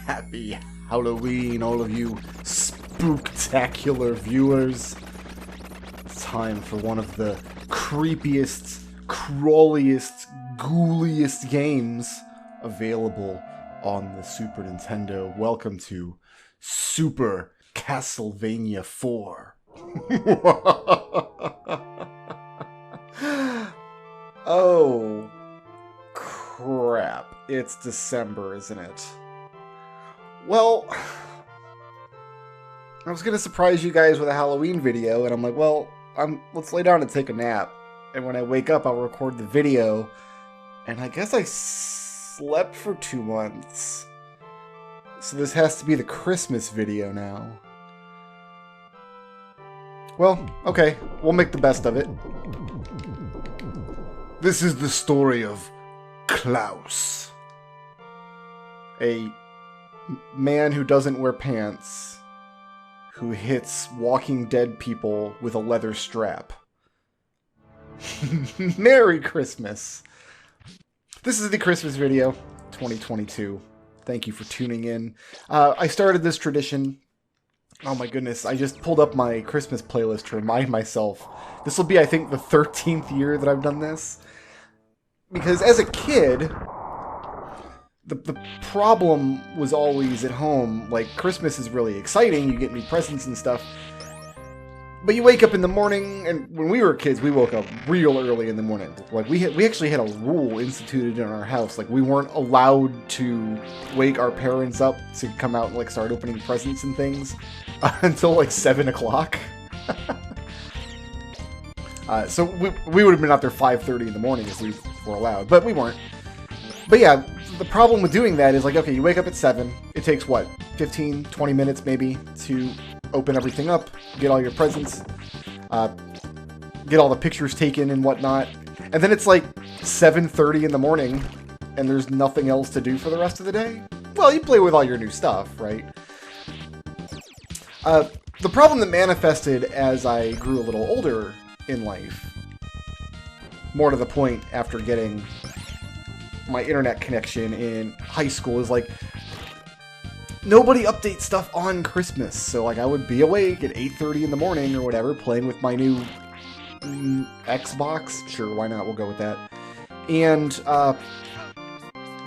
Happy Halloween, all of you spooktacular viewers. It's time for one of the creepiest, crawliest, ghouliest games available on the Super Nintendo. Welcome to Super Castlevania 4. Oh, crap. It's December, isn't it? Well, I was going to surprise you guys with a Halloween video, and I'm like, well, let's lay down and take a nap. And when I wake up, I'll record the video. And I guess I slept for 2 months. So this has to be the Christmas video now. Well, okay, we'll make the best of it. This is the story of Klaus. A man who doesn't wear pants, who hits Walking Dead people with a leather strap. Merry Christmas! This is the Christmas video, 2022. Thank you for tuning in. I started this tradition. Oh my goodness, I just pulled up my Christmas playlist to remind myself. This will be, I think, the 13th year that I've done this. Because as a kid, the problem was always at home. Like, Christmas is really exciting, you get new presents and stuff. But you wake up in the morning, and when we were kids, we woke up real early in the morning. Like, we actually had a rule instituted in our house. Like, we weren't allowed to wake our parents up to come out and, like, start opening presents and things until, like, 7 o'clock. So we would have been out there 5:30 in the morning if we were allowed, but we weren't. But yeah, the problem with doing that is, like, okay, you wake up at 7. It takes, what, 15, 20 minutes maybe to open everything up, get all your presents, get all the pictures taken and whatnot. And then it's like 7:30 in the morning, and there's nothing else to do for the rest of the day. Well, you play with all your new stuff, right? The problem that manifested as I grew a little older in life, more to the point after getting my internet connection in high school, is like, nobody updates stuff on Christmas. So, like, I would be awake at 8:30 in the morning or whatever, playing with my new Xbox. Sure, why not? We'll go with that. And,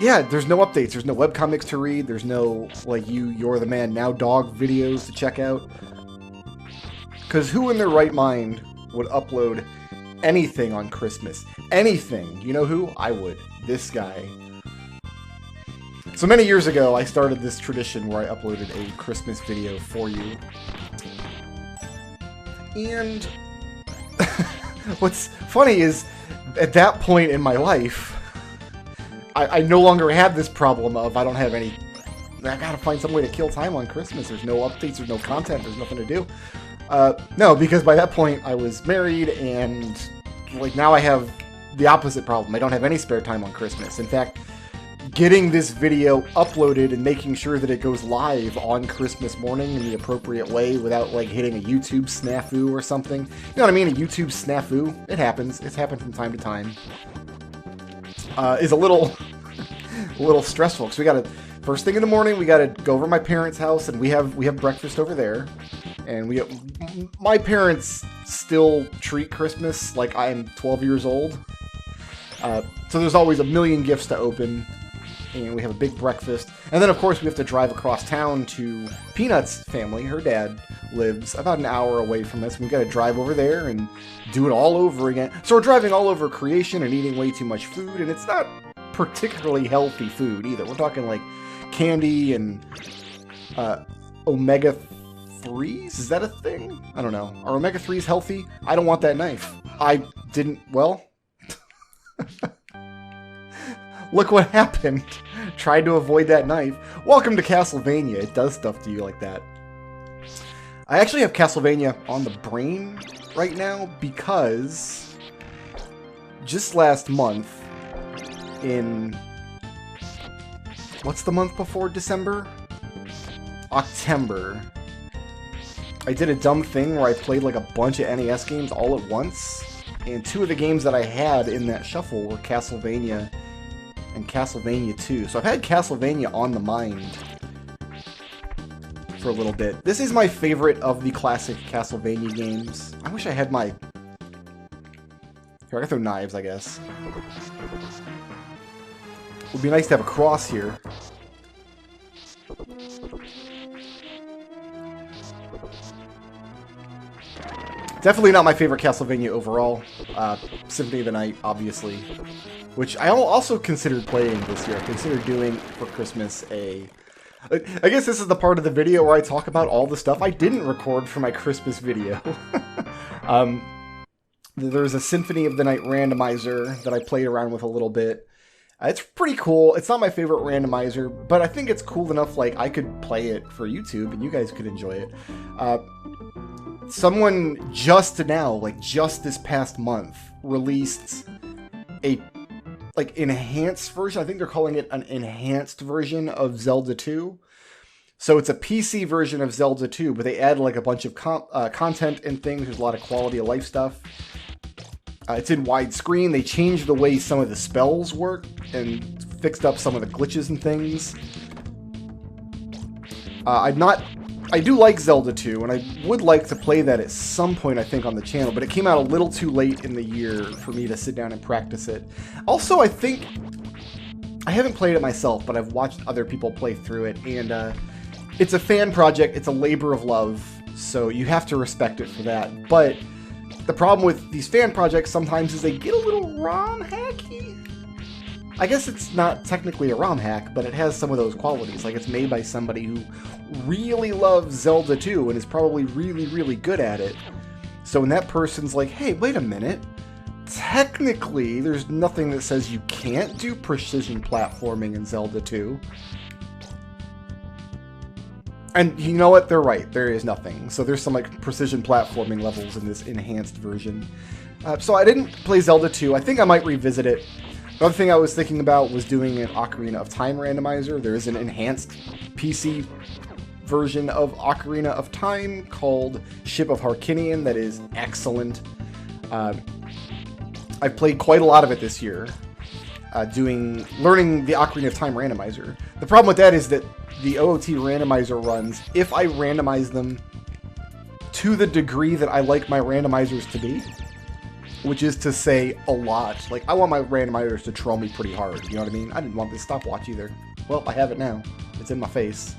yeah, there's no updates. There's no webcomics to read. There's no, like, You're the Man Now Dog videos to check out. Because who in their right mind would upload anything on Christmas? Anything. You know who? I would. This guy. So many years ago, I started this tradition where I uploaded a Christmas video for you. And what's funny is, at that point in my life, I no longer had this problem of I don't have any... I gotta find some way to kill time on Christmas. There's no updates, there's no content, there's nothing to do. No, because by that point I was married, and like now I have the opposite problem. I don't have any spare time on Christmas. In fact, getting this video uploaded and making sure that it goes live on Christmas morning in the appropriate way without, like, hitting a YouTube snafu or something. You know what I mean? A YouTube snafu. It happens. It's happened from time to time. Is a little stressful, because we gotta, first thing in the morning, we gotta go over to my parents' house, and we have breakfast over there. And my parents still treat Christmas like I'm 12 years old. So there's always a million gifts to open. And we have a big breakfast. And then, of course, we have to drive across town to Peanut's family. Her dad lives about an hour away from us. We've got to drive over there and do it all over again. So we're driving all over creation and eating way too much food. And it's not particularly healthy food either. We're talking, like, candy and omega-3s? Is that a thing? I don't know. Are omega-3s healthy? I don't want that knife. I didn't... Well... Look what happened. Tried to avoid that knife. Welcome to Castlevania. It does stuff to you like that. I actually have Castlevania on the brain right now because just last month in... What's the month before December? October. I did a dumb thing where I played like a bunch of NES games all at once. And 2 of the games that I had in that shuffle were Castlevania and Castlevania 2. So I've had Castlevania on the mind for a little bit. This is my favorite of the classic Castlevania games. I wish I had my... Here, I can throw knives, I guess. It would be nice to have a cross here. Definitely not my favorite Castlevania overall. Symphony of the Night, obviously. Which I also considered playing this year. I considered doing for Christmas a... I guess this is the part of the video where I talk about all the stuff I didn't record for my Christmas video. There's a Symphony of the Night randomizer that I played around with a little bit. It's pretty cool. It's not my favorite randomizer, but I think it's cool enough like I could play it for YouTube and you guys could enjoy it. Someone just now, like just this past month, released a enhanced version. I think they're calling it an enhanced version of Zelda 2. So it's a PC version of Zelda 2, but they add like a bunch of content and things. There's a lot of quality of life stuff. It's in widescreen. They changed the way some of the spells work and fixed up some of the glitches and things. I do like Zelda 2, and I would like to play that at some point, I think, on the channel, but it came out a little too late in the year for me to sit down and practice it. Also, I think... I haven't played it myself, but I've watched other people play through it, and it's a fan project, it's a labor of love, so you have to respect it for that. But the problem with these fan projects sometimes is they get a little ROM hacky. I guess it's not technically a ROM hack, but it has some of those qualities. Like, it's made by somebody who really loves Zelda 2 and is probably really, really good at it. So when that person's like, hey, wait a minute, technically there's nothing that says you can't do precision platforming in Zelda 2. And you know what? They're right. There is nothing. So there's some like precision platforming levels in this enhanced version. So I didn't play Zelda 2. I think I might revisit it. Another thing I was thinking about was doing an Ocarina of Time randomizer. There is an enhanced PC version of Ocarina of Time called Ship of Harkinian that is excellent. I've played quite a lot of it this year, learning the Ocarina of Time randomizer. The problem with that is that the OOT randomizer runs, if I randomize them to the degree that I like my randomizers to be, which is to say a lot. Like, I want my randomizers to troll me pretty hard, you know what I mean? I didn't want this stopwatch either. Well, I have it now. It's in my face.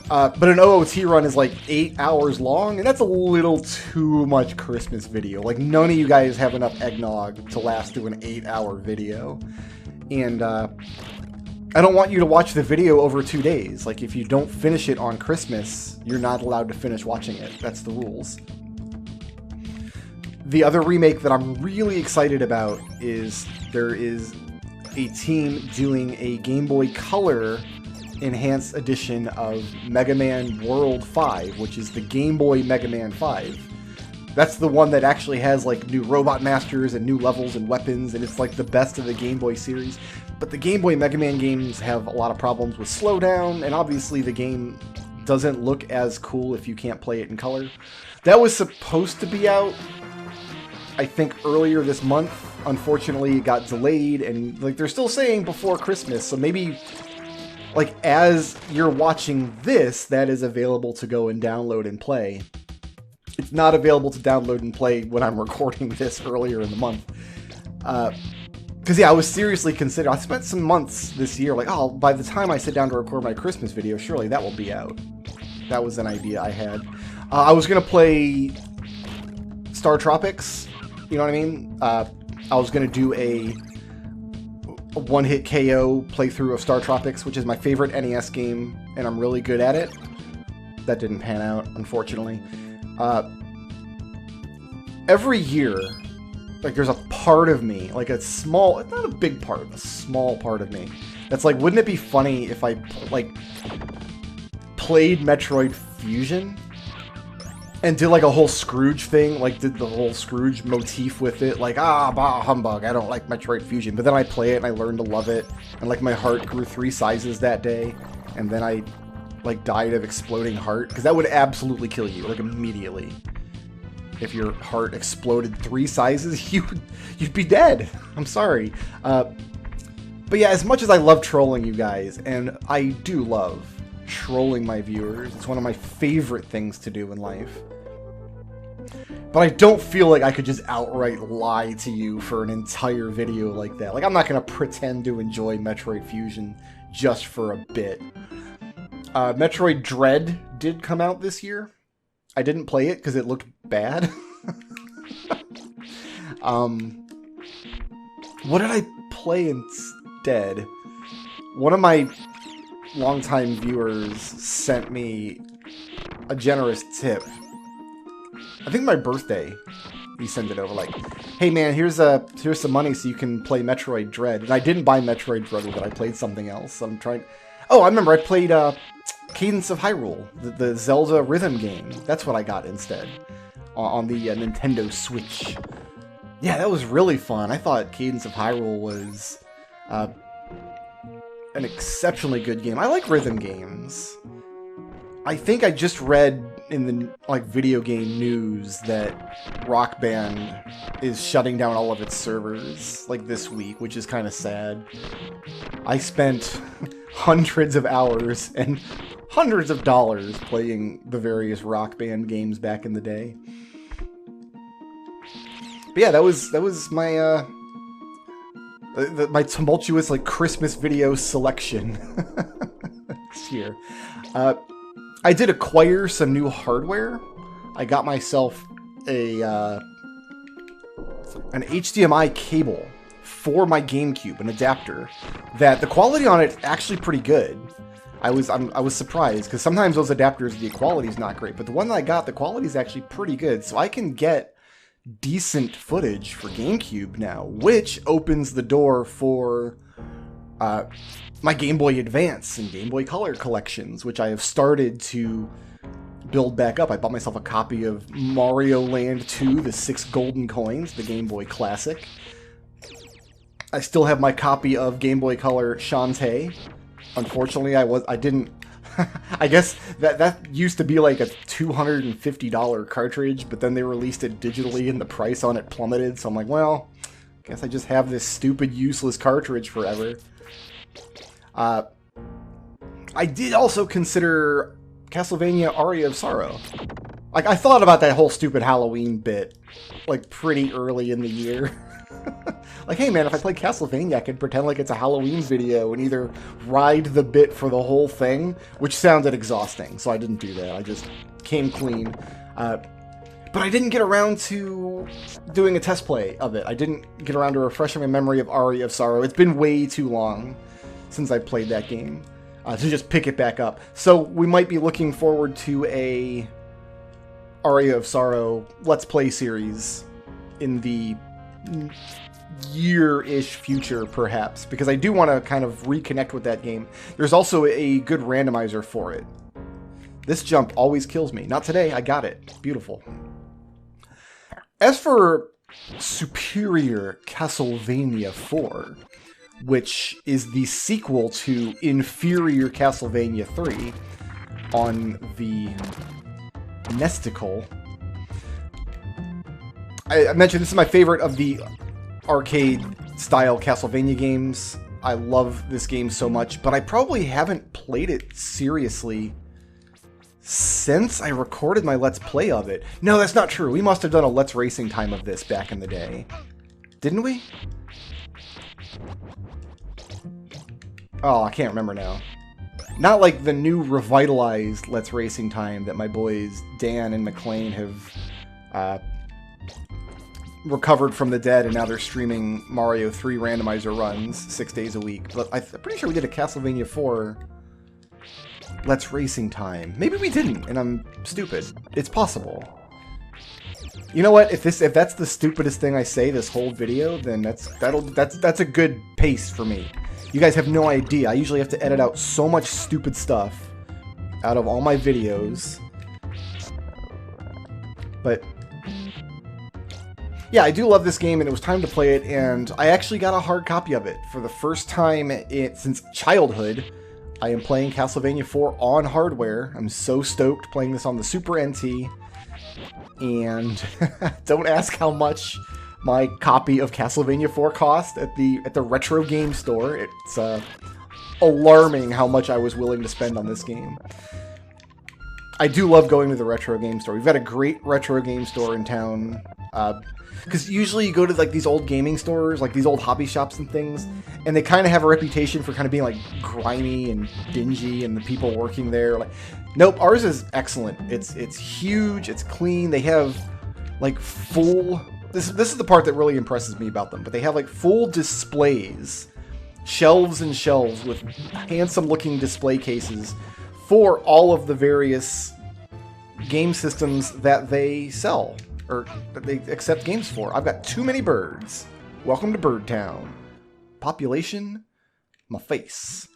But an OOT run is like 8 hours long, and that's a little too much Christmas video. Like, none of you guys have enough eggnog to last through an 8-hour video. And I don't want you to watch the video over 2 days. Like, if you don't finish it on Christmas, you're not allowed to finish watching it. That's the rules. The other remake that I'm really excited about is there is a team doing a Game Boy Color enhanced edition of Mega Man World 5, which is the Game Boy Mega Man 5. That's the one that actually has like new Robot Masters and new levels and weapons, and it's like the best of the Game Boy series. But the Game Boy Mega Man games have a lot of problems with slowdown, and obviously the game doesn't look as cool if you can't play it in color. That was supposed to be out, I think, earlier this month. Unfortunately, it got delayed, and like they're still saying before Christmas, so maybe like as you're watching this, that is available to go and download and play. It's not available to download and play when I'm recording this earlier in the month. Because yeah, I was seriously considering, I spent some months this year like, oh, by the time I sit down to record my Christmas video, surely that will be out. That was an idea I had. I was going to play Star Tropics. You know what I mean? I was going to do a one-hit KO playthrough of Star Tropics, which is my favorite NES game, and I'm really good at it. That didn't pan out, unfortunately. Every year, like, there's a part of me, like a small, not a big part, a small part of me, that's like, wouldn't it be funny if I, like, played Metroid Fusion and did like a whole Scrooge thing, like did the whole Scrooge motif with it, like, ah, bah, humbug, I don't like Metroid Fusion. But then I play it and I learned to love it, and like my heart grew 3 sizes that day, and then I like died of exploding heart, because that would absolutely kill you, like immediately. If your heart exploded 3 sizes, you'd be dead. I'm sorry. But yeah, as much as I love trolling you guys, and I do love trolling my viewers. It's one of my favorite things to do in life. But I don't feel like I could just outright lie to you for an entire video like that. Like, I'm not going to pretend to enjoy Metroid Fusion just for a bit. Metroid Dread did come out this year. I didn't play it because it looked bad. What did I play instead? One of my longtime viewers sent me a generous tip. I think my birthday, he sent it over like, hey man, here's some money so you can play Metroid Dread. And I didn't buy Metroid Dread, but I played something else. I'm trying... Oh, I remember I played Cadence of Hyrule, the Zelda rhythm game. That's what I got instead on the Nintendo Switch. Yeah, that was really fun. I thought Cadence of Hyrule was an exceptionally good game. I like rhythm games. I think I just read in the video game news that Rock Band is shutting down all of its servers this week, which is kind of sad. I spent hundreds of hours and hundreds of dollars playing the various Rock Band games back in the day. But yeah, that was my my tumultuous Christmas video selection this year. I did acquire some new hardware. I got myself an HDMI cable for my GameCube, an adapter, that the quality on it is actually pretty good. I was surprised, because sometimes those adapters, the quality is not great, but the one that I got, the quality is actually pretty good, so I can get decent footage for GameCube now, which opens the door for my Game Boy Advance and Game Boy Color collections, which I have started to build back up. I bought myself a copy of Mario Land 2, the 6 golden coins, the Game Boy Classic. I still have my copy of Game Boy Color Shantae. Unfortunately, I didn't... I guess that used to be a $250 cartridge, but then they released it digitally and the price on it plummeted, so I'm like, well, I guess I just have this stupid, useless cartridge forever. I did also consider Castlevania Aria of Sorrow. I thought about that whole stupid Halloween bit, pretty early in the year. Hey man, if I play Castlevania, I can pretend like it's a Halloween video and either ride the bit for the whole thing, which sounded exhausting, so I didn't do that. I just came clean. But I didn't get around to doing a test play of it. I didn't get around to refreshing my memory of Aria of Sorrow. It's been way too long since I played that game to just pick it back up. So we might be looking forward to a Aria of Sorrow Let's Play series in the year-ish future, perhaps, because I do want to kind of reconnect with that game. There's also a good randomizer for it. This jump always kills me. Not today, I got it. Beautiful. As for Superior Castlevania 4, which is the sequel to Inferior Castlevania 3 on the Nesticle. I mentioned this is my favorite of the arcade-style Castlevania games. I love this game so much, but I probably haven't played it seriously since I recorded my Let's Play of it. No, that's not true. We must have done a Let's Racing Time of this back in the day. Didn't we? Oh, I can't remember now. Not like the new revitalized Let's Racing Time that my boys Dan and McLean have recovered from the dead, and now they're streaming Mario 3 randomizer runs 6 days a week. But I'm pretty sure we did a Castlevania 4 Let's Racing Time. Maybe we didn't, and I'm stupid. It's possible. You know what? If that's the stupidest thing I say this whole video, then that's a good pace for me. You guys have no idea. I usually have to edit out so much stupid stuff out of all my videos. But yeah, I do love this game, and it was time to play it, and I actually got a hard copy of it. For the first time since childhood, I am playing Castlevania 4 on hardware. I'm so stoked playing this on the Super NT. And don't ask how much my copy of Castlevania 4 cost at the retro game store. It's alarming how much I was willing to spend on this game. I do love going to the retro game store. We've got a great retro game store in town. Because usually you go to like these old gaming stores, like these old hobby shops and things, and they kind of have a reputation for kind of being like grimy and dingy, and the people working there. Like, nope, ours is excellent. It's huge. It's clean. They have like full. This is the part that really impresses me about them. But they have like full displays, shelves and shelves with handsome-looking display cases for all of the various game systems that they sell, or that they accept games for. I've got too many birds. Welcome to Bird Town. Population, my face.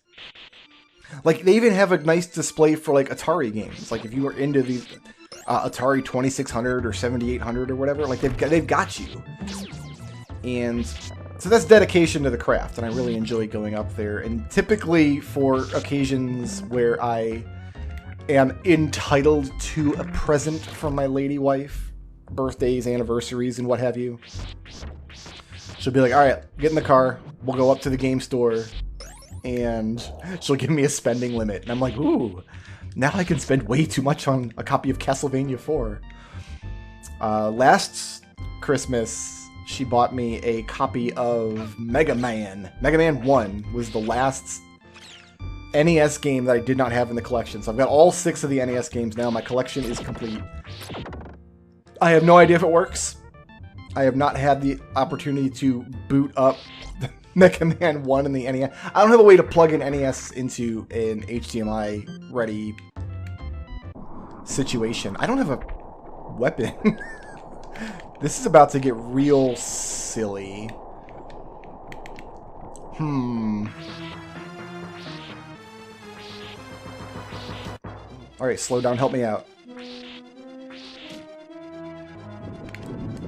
Like, they even have a nice display for, like, Atari games. Like, if you were into these Atari 2600 or 7800 or whatever, like, they've got you. And so that's dedication to the craft, and I really enjoy going up there. And typically for occasions where I am entitled to a present from my lady wife, birthdays, anniversaries, and what have you, she'll be like, all right, get in the car, we'll go up to the game store, and she'll give me a spending limit. And I'm like, ooh, now I can spend way too much on a copy of Castlevania 4. Last Christmas, she bought me a copy of Mega Man. Mega Man 1 was the last NES game that I did not have in the collection. So I've got all 6 of the NES games now. My collection is complete. I have no idea if it works. I have not had the opportunity to boot up Mega Man 1 in the NES. I don't have a way to plug an NES into an HDMI-ready situation. I don't have a weapon. This is about to get real silly. Alright, slow down, help me out.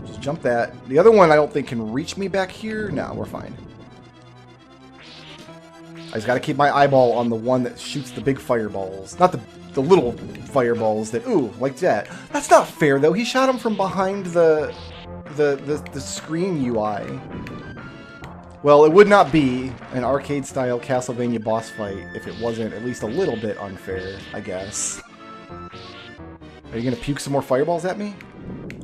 Just jump that. The other one I don't think can reach me back here. No, we're fine. I just gotta keep my eyeball on the one that shoots the big fireballs. Not the little fireballs that, ooh, like that. That's not fair, though. He shot him from behind the screen UI. Well, it would not be an arcade-style Castlevania boss fight if it wasn't at least a little bit unfair, I guess. Are you gonna puke some more fireballs at me?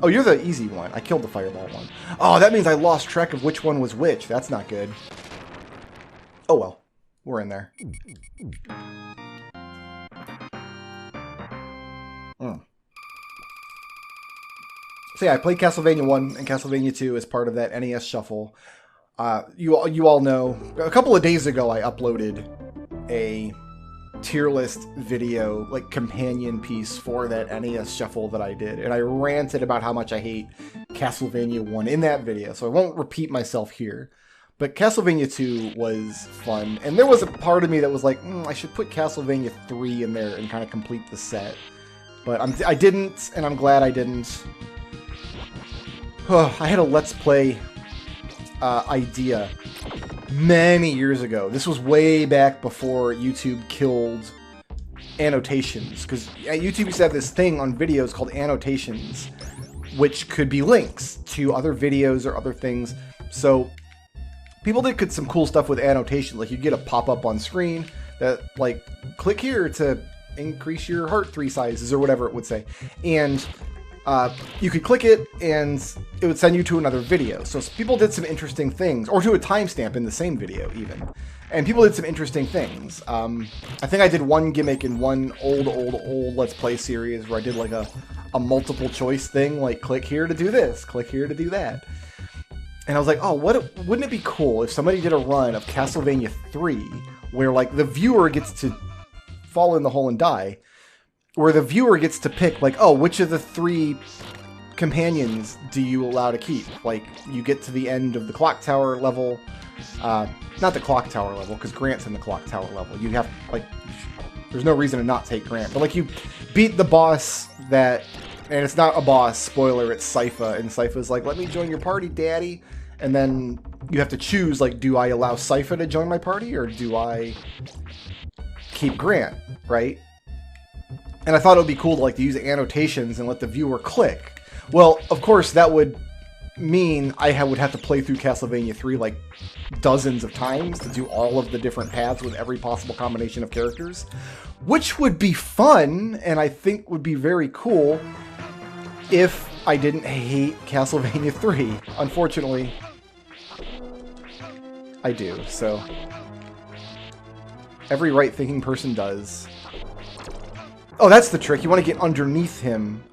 Oh, you're the easy one. I killed the fireball one. Oh, that means I lost track of which one was which. That's not good. Oh well. We're in there. So yeah, I played Castlevania 1 and Castlevania 2 as part of that NES shuffle. You all know, a couple of days ago I uploaded a tier list video, like companion piece for that NES shuffle that I did. And I ranted about how much I hate Castlevania 1 in that video, so I won't repeat myself here. But Castlevania 2 was fun, and there was a part of me that was like, I should put Castlevania 3 in there and kind of complete the set. But I didn't, and I'm glad I didn't. I had a Let's Play idea many years ago. This was way back before YouTube killed annotations, because YouTube used to have this thing on videos called annotations, which could be links to other videos or other things. So people did some cool stuff with annotations, like you'd get a pop-up on screen that, like, click here to increase your heart 3 sizes, or whatever it would say. And you could click it, and it would send you to another video. So people did some interesting things, or to a timestamp in the same video, even. And people did some interesting things. I think I did one gimmick in one old Let's Play series where I did, like, a multiple choice thing, like, click here to do this, click here to do that. And I was like, oh, wouldn't it be cool if somebody did a run of Castlevania 3 where, like, the viewer gets to fall in the hole and die, where the viewer gets to pick, like, oh, which of the 3 companions do you allow to keep? Like, you get to the end of the clock tower level, not the clock tower level, because Grant's in the clock tower level. You have, like, there's no reason to not take Grant, but, like, you beat the boss that, and it's not a boss, spoiler, it's Sypha, and Sypha's like, let me join your party, daddy. And then you have to choose, like, do I allow Sypha to join my party, or do I keep Grant, right? And I thought it would be cool to, like, to use annotations and let the viewer click. Well, of course, that would mean I would have to play through Castlevania 3 like dozens of times to do all of the different paths with every possible combination of characters, which would be fun and I think would be very cool if I didn't hate Castlevania 3. Unfortunately, I do, so every right-thinking person does. Oh, that's the trick. You want to get underneath him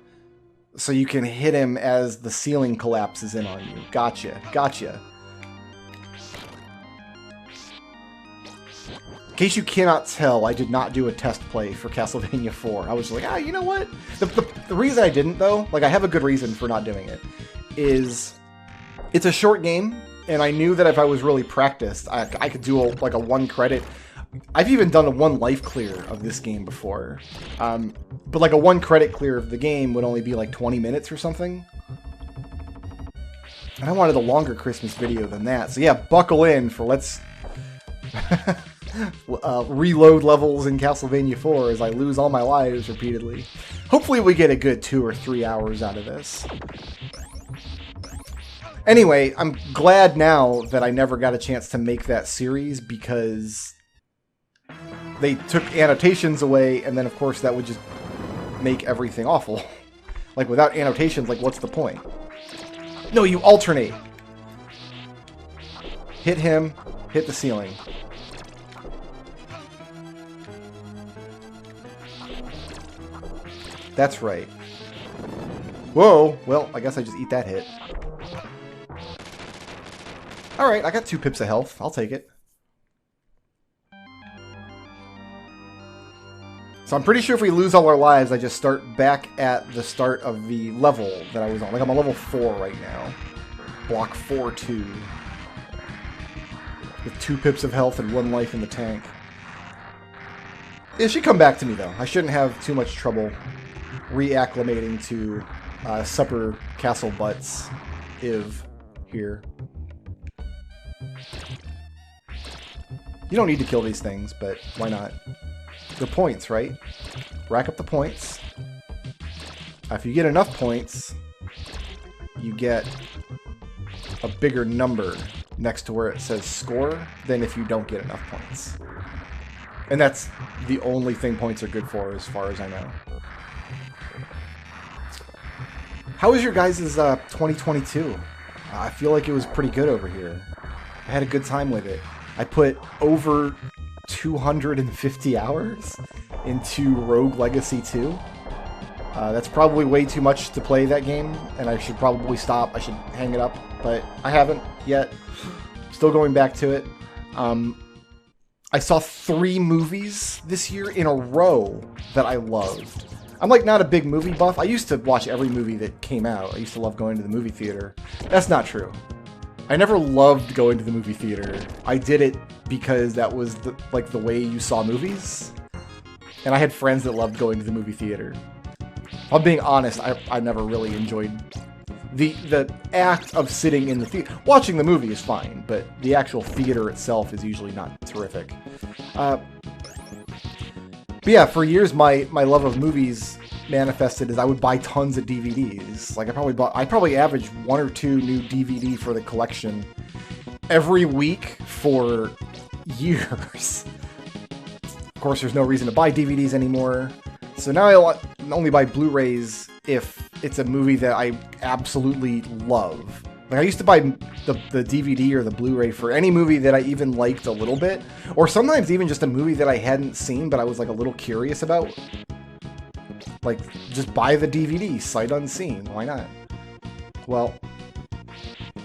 so you can hit him as the ceiling collapses in on you. Gotcha. Gotcha. In case you cannot tell, I did not do a test play for Castlevania 4. I was like, you know what? The reason I didn't, though, like, I have a good reason for not doing it, is it's a short game, and I knew that if I was really practiced, I could do like a 1 credit. I've even done a 1 life clear of this game before. But like a 1 credit clear of the game would only be like 20 minutes or something. And I wanted a longer Christmas video than that. So yeah, buckle in for let's reload levels in Castlevania 4 as I lose all my lives repeatedly. Hopefully we get a good 2 or 3 hours out of this. Anyway, I'm glad now that I never got a chance to make that series because they took annotations away, and then of course that would just make everything awful. Like without annotations, like what's the point? No, you alternate. Hit him, hit the ceiling. That's right. Whoa, well, I guess I just eat that hit. Alright, I got 2 pips of health. I'll take it. So I'm pretty sure if we lose all our lives, I just start back at the start of the level that I was on. Like I'm on level 4 right now. Block 4-2. With 2 pips of health and 1 life in the tank. It should come back to me though. I shouldn't have too much trouble reacclimating to Supper Castle Butts here. You don't need to kill these things, but why not? The points, right? Rack up the points. If you get enough points, you get a bigger number next to where it says score than if you don't get enough points. And that's the only thing points are good for as far as I know. How was your guys' 2022? I feel like it was pretty good over here. I had a good time with it. I put over 250 hours into Rogue Legacy 2. That's probably way too much to play that game, and I should probably stop. I should hang it up, but I haven't yet. Still going back to it. I saw 3 movies this year in a row that I loved. I'm like not a big movie buff. I used to watch every movie that came out. I used to love going to the movie theater. That's not true. I never loved going to the movie theater. I did it because that was the way you saw movies. And I had friends that loved going to the movie theater. If I'm being honest, I never really enjoyed the act of sitting in the theater. Watching the movie is fine, but the actual theater itself is usually not terrific. But yeah, for years my love of movies manifested as I would buy tons of DVDs. Like I probably averaged 1 or 2 new DVD for the collection every week for years. Of course, there's no reason to buy DVDs anymore. So now I only buy Blu-rays if it's a movie that I absolutely love. Like I used to buy the DVD or the Blu-ray for any movie that I even liked a little bit, or sometimes even just a movie that I hadn't seen but I was like a little curious about. Like, just buy the DVD, sight unseen. Why not? Well,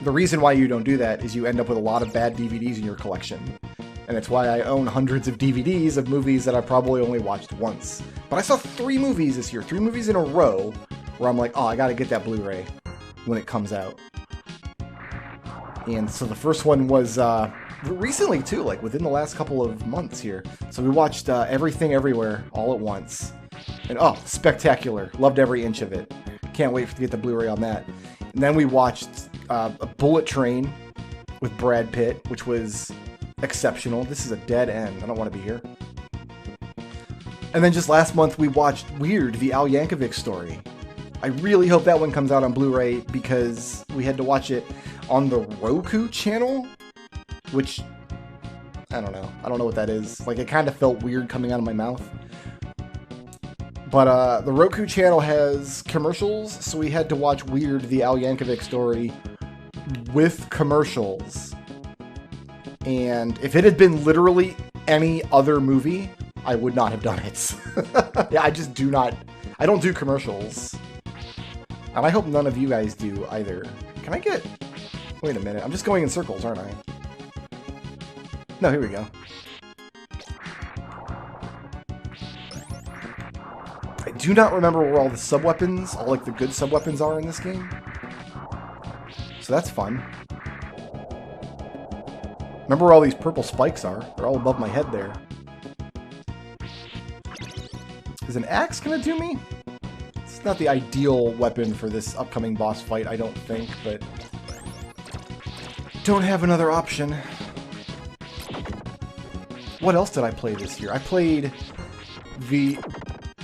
the reason why you don't do that is you end up with a lot of bad DVDs in your collection. And it's why I own hundreds of DVDs of movies that I probably only watched once. But I saw 3 movies this year, 3 movies in a row, where I'm like, oh, I gotta get that Blu-ray when it comes out. And so the first one was recently too, like within the last couple of months here. So we watched Everything Everywhere all at once. And oh, spectacular. Loved every inch of it. Can't wait to get the Blu-ray on that. And then we watched a Bullet Train with Brad Pitt, which was exceptional. This is a dead end. I don't want to be here. And then just last month we watched Weird, the Al Yankovic story. I really hope that one comes out on Blu-ray because we had to watch it on the Roku channel, which, I don't know. I don't know what that is. Like, it kind of felt weird coming out of my mouth. But the Roku channel has commercials, so we had to watch Weird, the Al Yankovic story with commercials. And if it had been literally any other movie, I would not have done it. Yeah, I just do not. I don't do commercials. And I hope none of you guys do either. Can I get... Wait a minute. I'm just going in circles, aren't I? No, here we go. I do not remember where all the sub-weapons, all like the good sub-weapons are in this game. So that's fun. Remember where all these purple spikes are? They're all above my head there. Is an axe gonna do me? It's not the ideal weapon for this upcoming boss fight, I don't think, but... Don't have another option. What else did I play this year? I played the...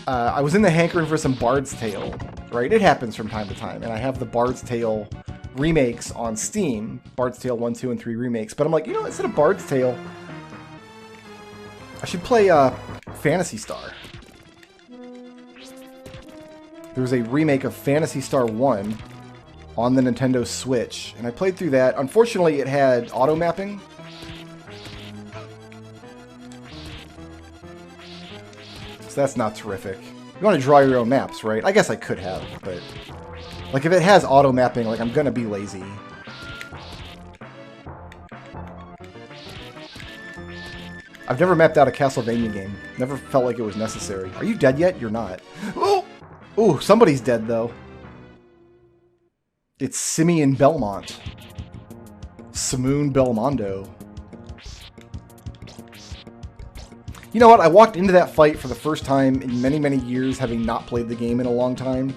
I was in the hankering for some Bard's Tale, right? It happens from time to time, and I have the Bard's Tale remakes on Steam. Bard's Tale 1, 2, and 3 remakes. But I'm like, you know, instead of Bard's Tale, I should play Phantasy Star. There was a remake of Phantasy Star 1 on the Nintendo Switch, and I played through that. Unfortunately, it had auto-mapping. So that's not terrific. You want to draw your own maps, right? I guess I could have, but... Like, if it has auto-mapping, like, I'm gonna be lazy. I've never mapped out a Castlevania game. Never felt like it was necessary. Are you dead yet? You're not. Oh! Ooh, somebody's dead, though. It's Simeon Belmont. Simoon Belmondo. You know what? I walked into that fight for the first time in many, many years, having not played the game in a long time.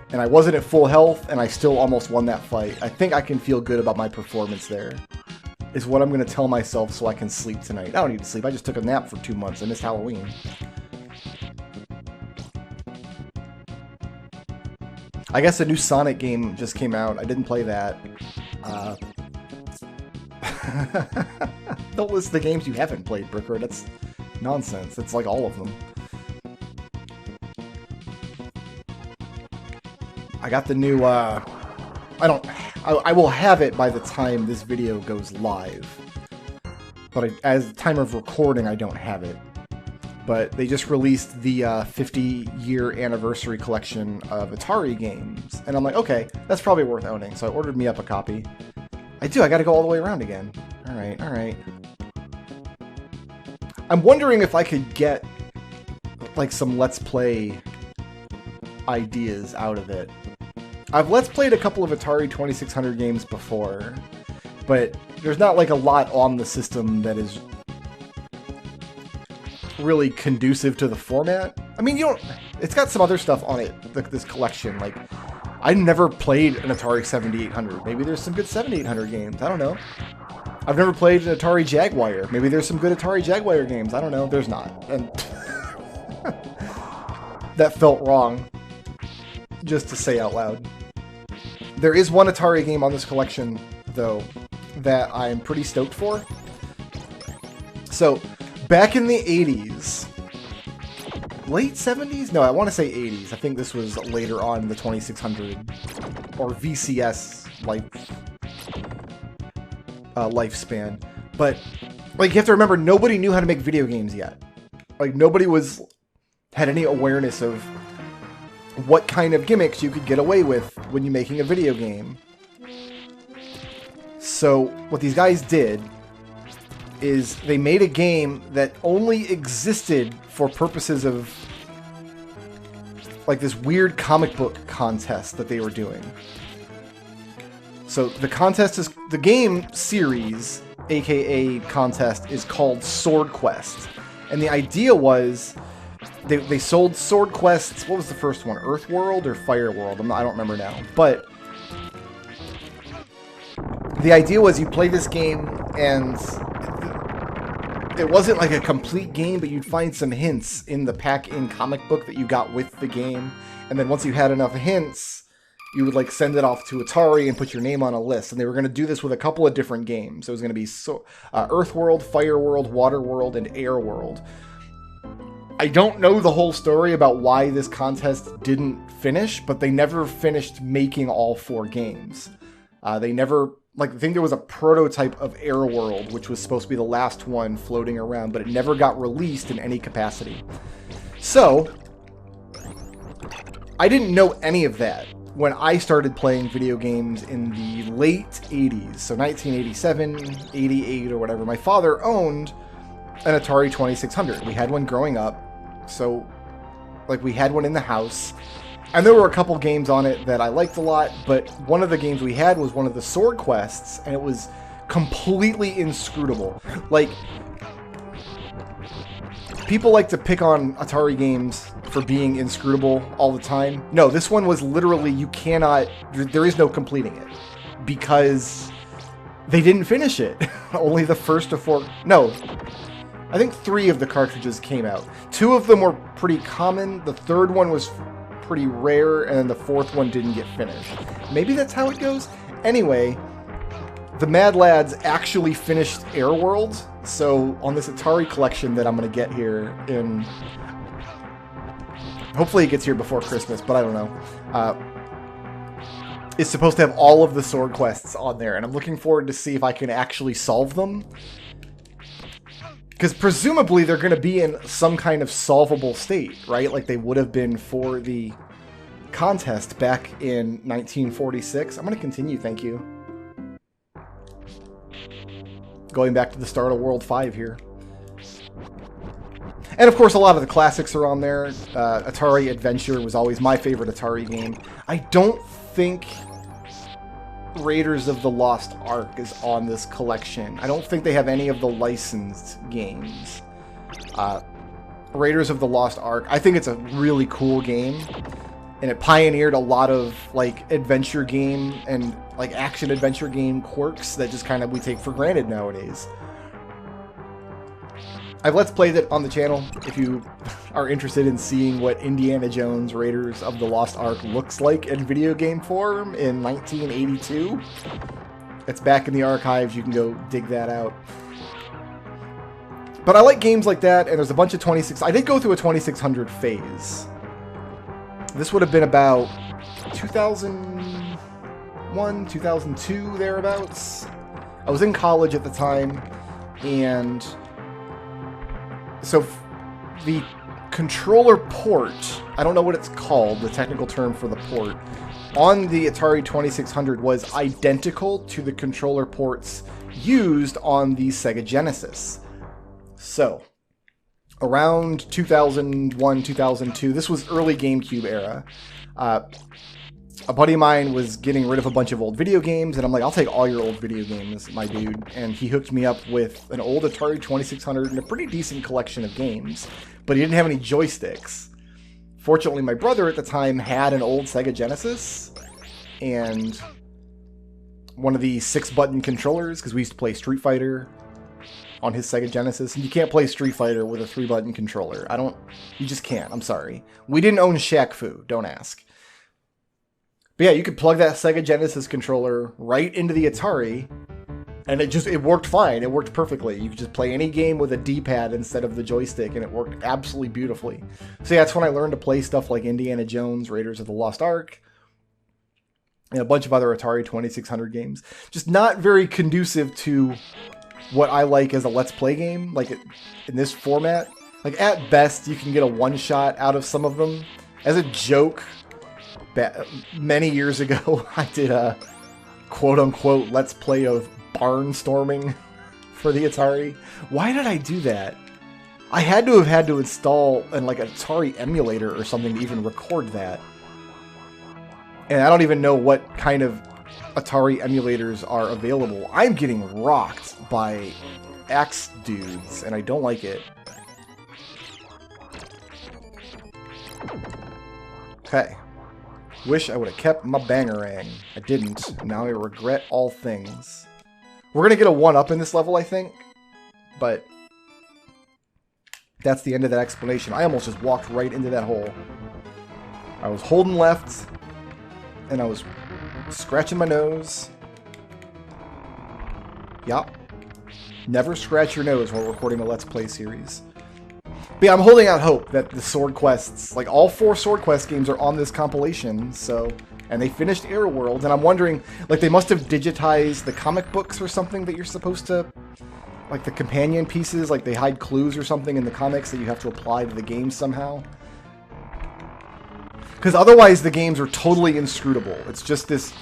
And I wasn't at full health, and I still almost won that fight. I think I can feel good about my performance there. Is what I'm going to tell myself so I can sleep tonight. I don't need to sleep. I just took a nap for 2 months. I missed Halloween. I guess a new Sonic game just came out. I didn't play that. Don't list the games you haven't played, Bricker. That's nonsense. It's like all of them. I got the new, I will have it by the time this video goes live. But as the time of recording, I don't have it. But they just released the 50-year anniversary collection of Atari games. And I'm like, okay, that's probably worth owning. So I ordered me up a copy. I gotta go all the way around again. Alright, alright. I'm wondering if I could get, like, some Let's Play ideas out of it. I've Let's Played a couple of Atari 2600 games before, but there's not, like, a lot on the system that is really conducive to the format. I mean, you don't... It's got some other stuff on it, like this collection. Like, I never played an Atari 7800. Maybe there's some good 7800 games. I don't know. I've never played an Atari Jaguar. Maybe there's some good Atari Jaguar games. I don't know. There's not. And that felt wrong, just to say out loud. There is one Atari game on this collection, though, that I'm pretty stoked for. So, back in the 80s, late 70s? No, I want to say 80s. I think this was later on in the 2600 or VCS lifespan. But, like, you have to remember, nobody knew how to make video games yet. Like, nobody had any awareness of what kind of gimmicks you could get away with when you're making a video game. So, what these guys did is they made a game that only existed for purposes of, like, this weird comic book contest that they were doing. So the contest is, the game series, aka contest, is called Sword Quest. And the idea was, they sold Sword Quests, what was the first one? Earth World or Fire World? I don't remember now. But the idea was you play this game and it wasn't like a complete game, but you'd find some hints in the pack-in comic book that you got with the game. And then once you had enough hints, you would like send it off to Atari and put your name on a list. And they were going to do this with a couple of different games. It was going to be Earth World, Fire World, Water World, and Air World. I don't know the whole story about why this contest didn't finish, but they never finished making all 4 games. They never, like, I think there was a prototype of Air World, which was supposed to be the last one floating around, but it never got released in any capacity. So, I didn't know any of that when I started playing video games in the late 80s. So 1987, 88, or whatever. My father owned an Atari 2600. We had one growing up. So, like, we had one in the house. And there were a couple games on it that I liked a lot, but one of the games we had was one of the Sword Quests, and it was completely inscrutable. Like, people like to pick on Atari games for being inscrutable all the time. No, this one was literally, you cannot, there is no completing it, because they didn't finish it. Only the first of 4, no, I think 3 of the cartridges came out. 2 of them were pretty common, the third one was pretty rare, and then the 4th one didn't get finished. Maybe that's how it goes? Anyway, the Mad Lads actually finished Air World, so on this Atari collection that I'm going to get here in... Hopefully it gets here before Christmas, but I don't know. It's supposed to have all of the Sword Quests on there, and I'm looking forward to see if I can actually solve them. Because presumably they're going to be in some kind of solvable state, right? Like they would have been for the contest back in 1946. I'm going to continue, thank you. Going back to the start of World 5 here. And of course a lot of the classics are on there. Atari Adventure was always my favorite Atari game. I don't think Raiders of the Lost Ark is on this collection. I don't think they have any of the licensed games. Raiders of the Lost Ark, I think it's a really cool game, and it pioneered a lot of like adventure game and like action adventure game quirks that just kind of we take for granted nowadays. I've Let's Played it on the channel if you are interested in seeing what Indiana Jones Raiders of the Lost Ark looks like in video game form in 1982. It's back in the archives, you can go dig that out. But I like games like that, and there's a bunch of 26... I did go through a 2600 phase. This would have been about 2001, 2002, thereabouts. I was in college at the time, and... So, the controller port, I don't know what it's called, the technical term for the port, on the Atari 2600 was identical to the controller ports used on the Sega Genesis. So, around 2001, 2002, this was early GameCube era, a buddy of mine was getting rid of a bunch of old video games, and I'm like, I'll take all your old video games, my dude. And he hooked me up with an old Atari 2600 and a pretty decent collection of games, but he didn't have any joysticks. Fortunately, my brother at the time had an old Sega Genesis, and one of the 6-button controllers, because we used to play Street Fighter on his Sega Genesis, and you can't play Street Fighter with a 3-button controller. You just can't, I'm sorry. We didn't own Shaq Fu, don't ask. But yeah, you could plug that Sega Genesis controller right into the Atari, and it worked fine. It worked perfectly. You could just play any game with a D-pad instead of the joystick, and it worked absolutely beautifully. So yeah, that's when I learned to play stuff like Indiana Jones, Raiders of the Lost Ark, and a bunch of other Atari 2600 games. Just not very conducive to what I like as a Let's Play game, like in this format. Like, at best, you can get a one-shot out of some of them. As a joke... Many years ago, I did a quote-unquote Let's Play of barnstorming for the Atari. Why did I do that? I had to install an Atari emulator or something to even record that. And I don't even know what kind of Atari emulators are available. I'm getting rocked by axe dudes, and I don't like it. Okay. Wish I would have kept my bangarang. I didn't. Now I regret all things. We're going to get a 1-up in this level, I think. But That's the end of that explanation. I almost just walked right into that hole. I was holding left, and I was scratching my nose. Yup. Never scratch your nose while recording a Let's Play series. But yeah, I'm holding out hope that the Sword Quests, like all 4 Sword Quest games are on this compilation, so... And they finished Air World, and I'm wondering, like, they must have digitized the comic books or something that you're supposed to... Like, the companion pieces, like they hide clues or something in the comics that you have to apply to the game somehow. Because otherwise the games are totally inscrutable. It's just this...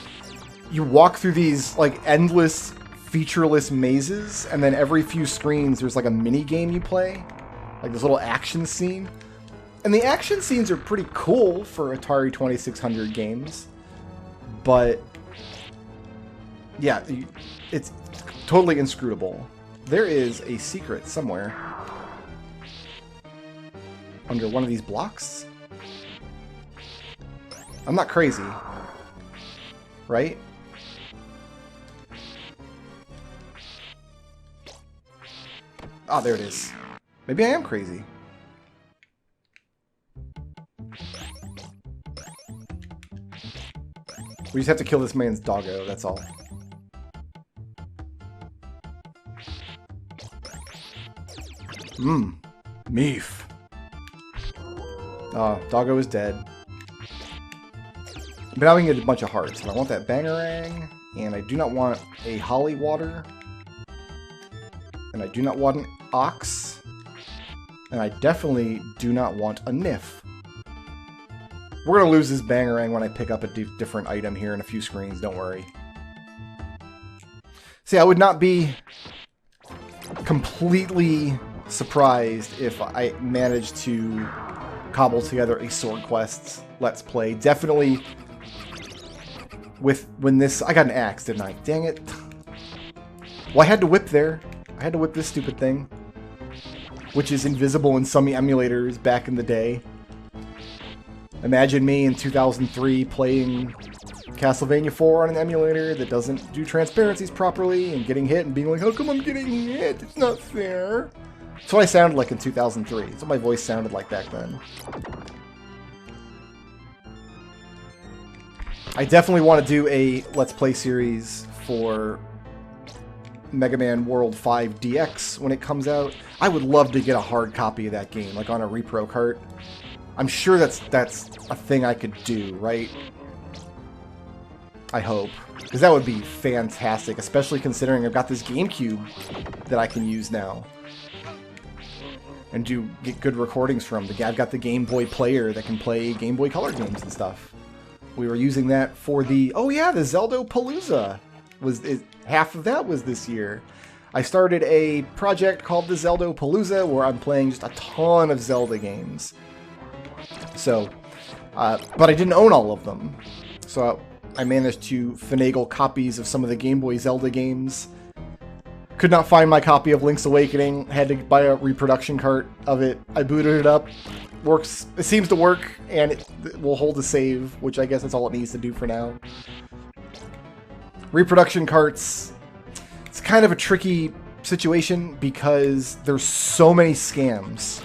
You walk through these, like, endless, featureless mazes, and then every few screens there's, like, a mini-game you play. Like, this little action scene. And the action scenes are pretty cool for Atari 2600 games. But, yeah, it's totally inscrutable. There is a secret somewhere. Under one of these blocks? I'm not crazy. Right? Ah, there it is. Maybe I am crazy. We just have to kill this man's doggo, that's all. Meef. Doggo is dead. But now we can get a bunch of hearts. And I want that bangarang. And I do not want a holly water. And I do not want an ox. And I definitely do not want a niff. We're going to lose this bangarang when I pick up a different item here in a few screens, don't worry. See, I would not be completely surprised if I managed to cobble together a Sword Quest Let's Play. Definitely when this... I got an axe, didn't I? Dang it. Well, I had to whip there. I had to whip this stupid thing. Which is invisible in some emulators back in the day. Imagine me in 2003 playing Castlevania 4 on an emulator that doesn't do transparencies properly and getting hit and being like, how come I'm getting hit? It's not fair. That's what I sounded like in 2003. That's what my voice sounded like back then. I definitely want to do a Let's Play series for Mega Man World 5 DX when it comes out. I would love to get a hard copy of that game, like on a repro cart. I'm sure that's a thing I could do, right? I hope. Because that would be fantastic, especially considering I've got this GameCube that I can use now. And get good recordings from. I've got the Game Boy player that can play Game Boy Color games and stuff. We were using that for the... Oh yeah, the Zelda Palooza. Half of that was this year. I started a project called the Zelda Palooza where I'm playing just a ton of Zelda games. So, but I didn't own all of them. So I managed to finagle copies of some of the Game Boy Zelda games. Could not find my copy of Link's Awakening. Had to buy a reproduction cart of it. I booted it up. Works. It seems to work, and it will hold a save, which I guess that's all it needs to do for now. Reproduction carts. It's kind of a tricky situation because there's so many scams.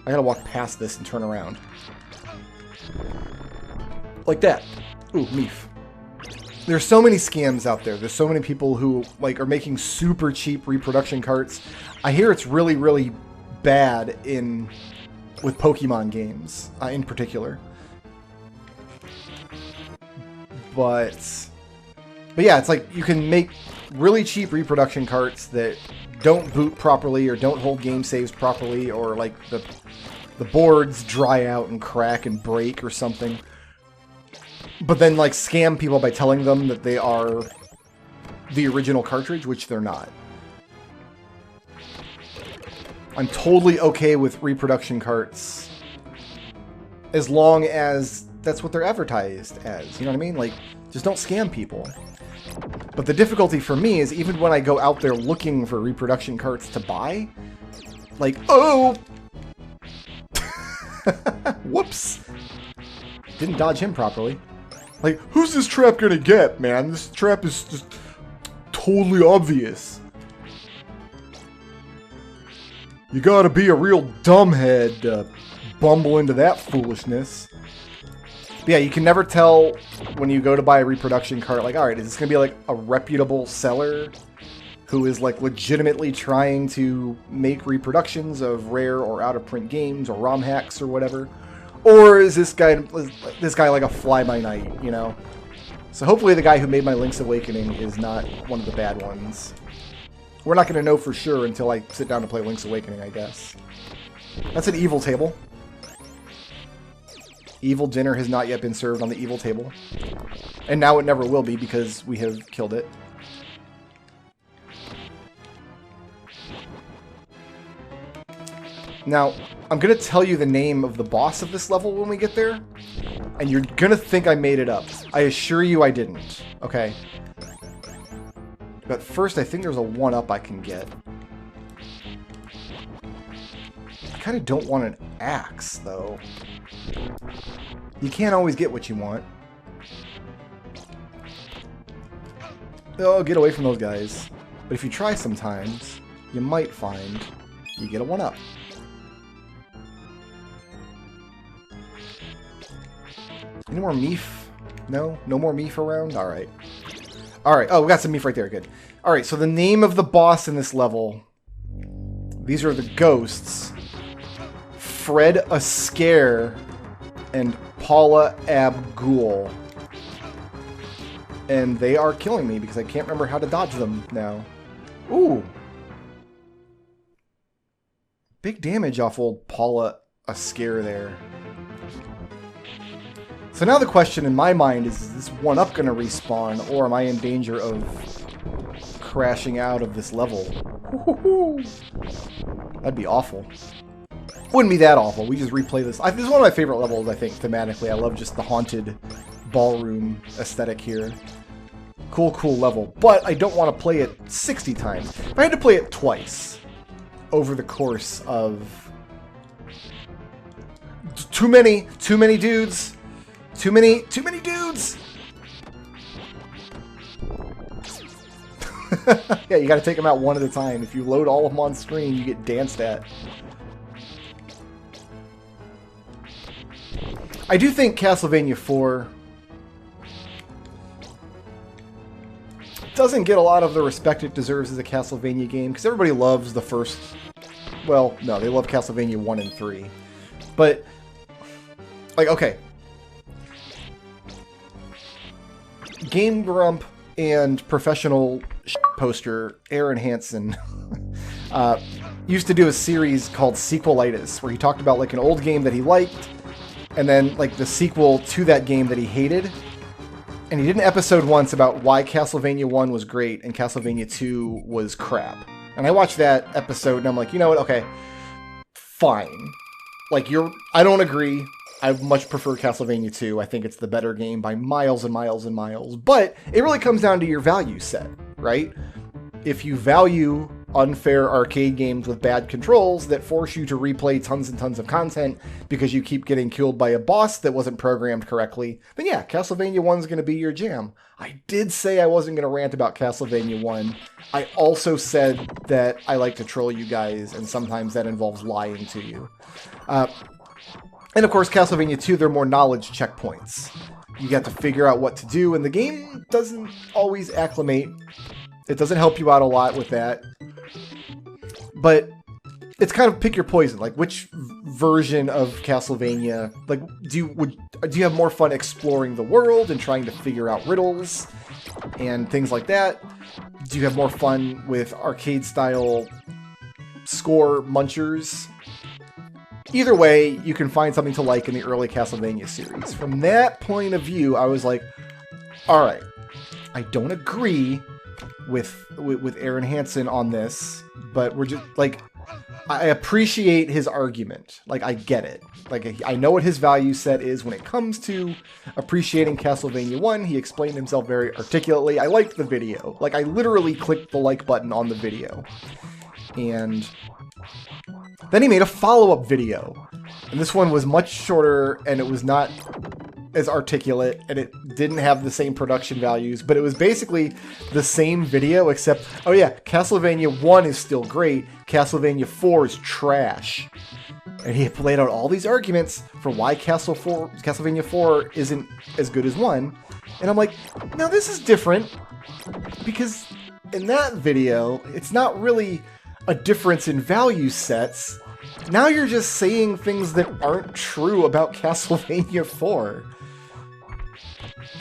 I gotta walk past this and turn around. Like that. Ooh, meef. There's so many scams out there. There's so many people who like are making super cheap reproduction carts. I hear it's really, really bad with Pokemon games, in particular. But yeah, it's like you can make really cheap reproduction carts that don't boot properly or don't hold game saves properly, or like the boards dry out and crack and break or something. But then like scam people by telling them that they are the original cartridge, which they're not. I'm totally okay with reproduction carts as long as that's what they're advertised as. You know what I mean? Like, just don't scam people. But the difficulty for me is even when I go out there looking for reproduction carts to buy, like, oh! Whoops! Didn't dodge him properly. Like, who's this trap gonna get, man? This trap is just totally obvious. You gotta be a real dumbhead to bumble into that foolishness. But yeah, you can never tell when you go to buy a reproduction cart, like, alright, is this gonna be like a reputable seller who is like legitimately trying to make reproductions of rare or out-of-print games or ROM hacks or whatever? Or is this guy like a fly-by-night, you know? So hopefully the guy who made my Link's Awakening is not one of the bad ones. We're not going to know for sure until I sit down to play Link's Awakening, I guess. That's an evil table. Evil dinner has not yet been served on the evil table. And now it never will be because we have killed it. Now, I'm going to tell you the name of the boss of this level when we get there. And you're going to think I made it up. I assure you I didn't. Okay. But first, I think there's a 1-up I can get. I kind of don't want an axe, though. You can't always get what you want. Oh, get away from those guys. But if you try sometimes, you might find you get a 1-up. Any more meef? No? No more meef around? Alright. Alright. Oh, we got some meef right there. Good. Alright, so the name of the boss in this level. These are the ghosts. Fred Ascare and Paula Abgul. And they are killing me because I can't remember how to dodge them now. Ooh. Big damage off old Paula Ascare there. So now the question in my mind is this 1-up going to respawn, or am I in danger of crashing out of this level? That'd be awful. Wouldn't be that awful. We just replay this. This is one of my favorite levels, I think, thematically. I love just the haunted ballroom aesthetic here. Cool, cool level. But I don't want to play it 60 times. If I had to play it twice over the course of... Too many dudes. Too many dudes! Yeah, you gotta take them out one at a time. If you load all of them on screen, you get danced at. I do think Castlevania 4 doesn't get a lot of the respect it deserves as a Castlevania game, because everybody loves the first... Well, no, they love Castlevania 1 and 3. But, like, okay. Game Grump and professional poster Aaron Hansen used to do a series called Sequelitis, where he talked about like an old game that he liked, and then like the sequel to that game that he hated. And he did an episode once about why Castlevania 1 was great and Castlevania 2 was crap. And I watched that episode and I'm like, you know what? Okay, fine. Like I don't agree. I much prefer Castlevania 2. I think it's the better game by miles and miles and miles. But it really comes down to your value set, right? If you value unfair arcade games with bad controls that force you to replay tons and tons of content because you keep getting killed by a boss that wasn't programmed correctly, then yeah, Castlevania 1's going to be your jam. I did say I wasn't going to rant about Castlevania 1. I also said that I like to troll you guys, and sometimes that involves lying to you. And of course, Castlevania 2, there are more knowledge checkpoints. You got to figure out what to do, and the game doesn't always acclimate. It doesn't help you out a lot with that. But it's kind of pick your poison. Like, which version of Castlevania, like, do you have more fun exploring the world and trying to figure out riddles and things like that? Do you have more fun with arcade-style score munchers? Either way, you can find something to like in the early Castlevania series. From that point of view, I was like, alright, I don't agree with Aaron Hansen on this, but we're just, like, I appreciate his argument. Like, I get it. Like, I know what his value set is when it comes to appreciating Castlevania 1. He explained himself very articulately. I liked the video. Like, I literally clicked the like button on the video. And then he made a follow-up video. And this one was much shorter, and it was not as articulate, and it didn't have the same production values, but it was basically the same video, except, oh yeah, Castlevania 1 is still great, Castlevania 4 is trash. And he laid out all these arguments for why Castlevania 4 isn't as good as 1. And I'm like, now this is different, because in that video, it's not really a difference in value sets. Now you're just saying things that aren't true about Castlevania 4.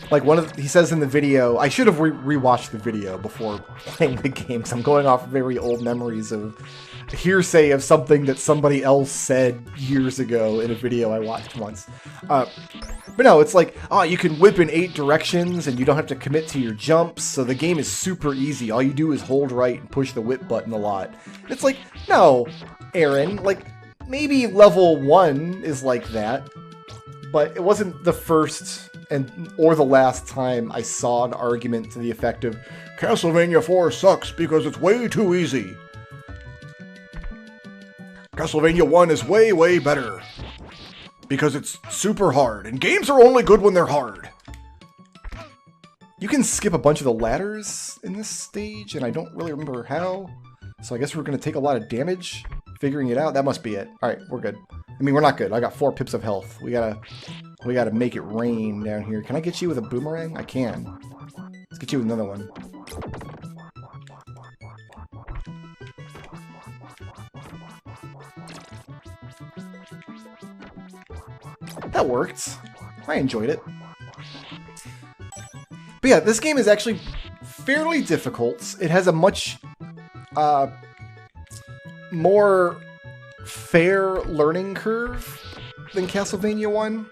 Like he says in the video, I should have rewatched the video before playing the game, because I'm going off very old memories of hearsay of something that somebody else said years ago in a video I watched once. But no, it's like, oh, you can whip in 8 directions and you don't have to commit to your jumps, so the game is super easy. All you do is hold right and push the whip button a lot. It's like, no, Aaron, like, maybe level 1 is like that, but it wasn't the first or the last time I saw an argument to the effect of, Castlevania 4 sucks because it's way too easy. Castlevania 1 is way, way better because it's super hard, and games are only good when they're hard. You can skip a bunch of the ladders in this stage, and I don't really remember how, so I guess we're going to take a lot of damage figuring it out. That must be it. Alright, we're good. I mean, we're not good. I got 4 pips of health. We gotta make it rain down here. Can I get you with a boomerang? I can. Let's get you with another one. That worked. I enjoyed it. But yeah, this game is actually fairly difficult. It has a much more fair learning curve than Castlevania 1.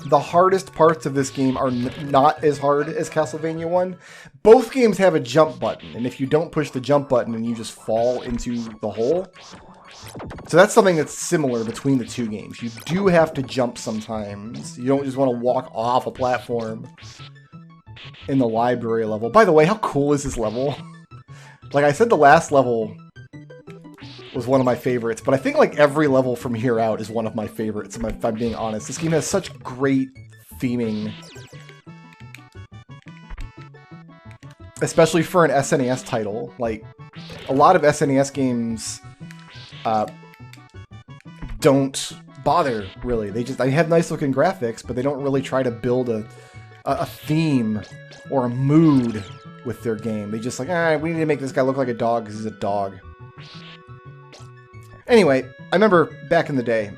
The hardest parts of this game are not as hard as Castlevania 1. Both games have a jump button, and if you don't push the jump button, then you just fall into the hole. So that's something that's similar between the two games. You do have to jump sometimes. You don't just want to walk off a platform in the library level. By the way, how cool is this level? Like I said, the last level was one of my favorites, but I think like every level from here out is one of my favorites, if I'm being honest. This game has such great theming. Especially for an SNES title. Like, a lot of SNES games don't bother, really. They have nice looking graphics, but they don't really try to build a theme or a mood with their game. They just like, we need to make this guy look like a dog because he's a dog. Anyway, I remember back in the day,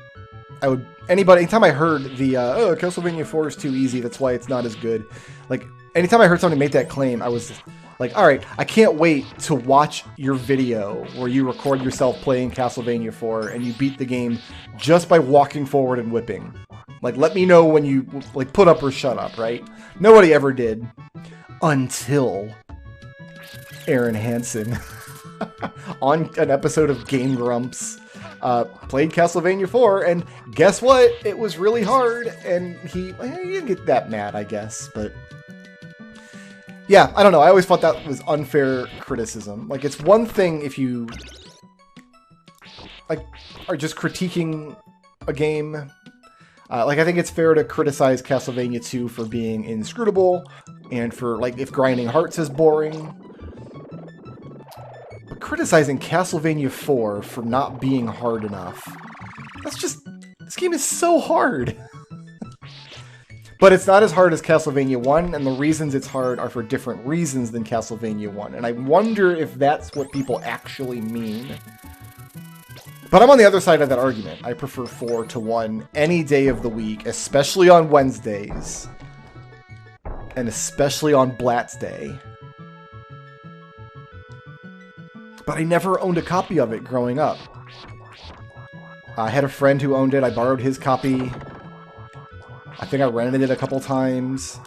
anytime I heard the, Castlevania 4 is too easy, that's why it's not as good. Like, anytime I heard somebody make that claim, I was like, alright, I can't wait to watch your video where you record yourself playing Castlevania 4 and you beat the game just by walking forward and whipping. Like, let me know when you, like, put up or shut up, right? Nobody ever did. Until Aaron Hansen, on an episode of Game Grumps, played Castlevania 4, and guess what? It was really hard, and he didn't get that mad, I guess, but yeah, I don't know. I always thought that was unfair criticism. Like, it's one thing if you like are just critiquing a game. Like, I think it's fair to criticize Castlevania 2 for being inscrutable, and for, like, if grinding hearts is boring. But criticizing Castlevania 4 for not being hard enough, that's just, this game is so hard. But it's not as hard as Castlevania 1, and the reasons it's hard are for different reasons than Castlevania 1. And I wonder if that's what people actually mean. But I'm on the other side of that argument. I prefer 4 to 1 any day of the week, especially on Wednesdays. And especially on Blatz Day. But I never owned a copy of it growing up. I had a friend who owned it. I borrowed his copy. I think I rented it a couple times.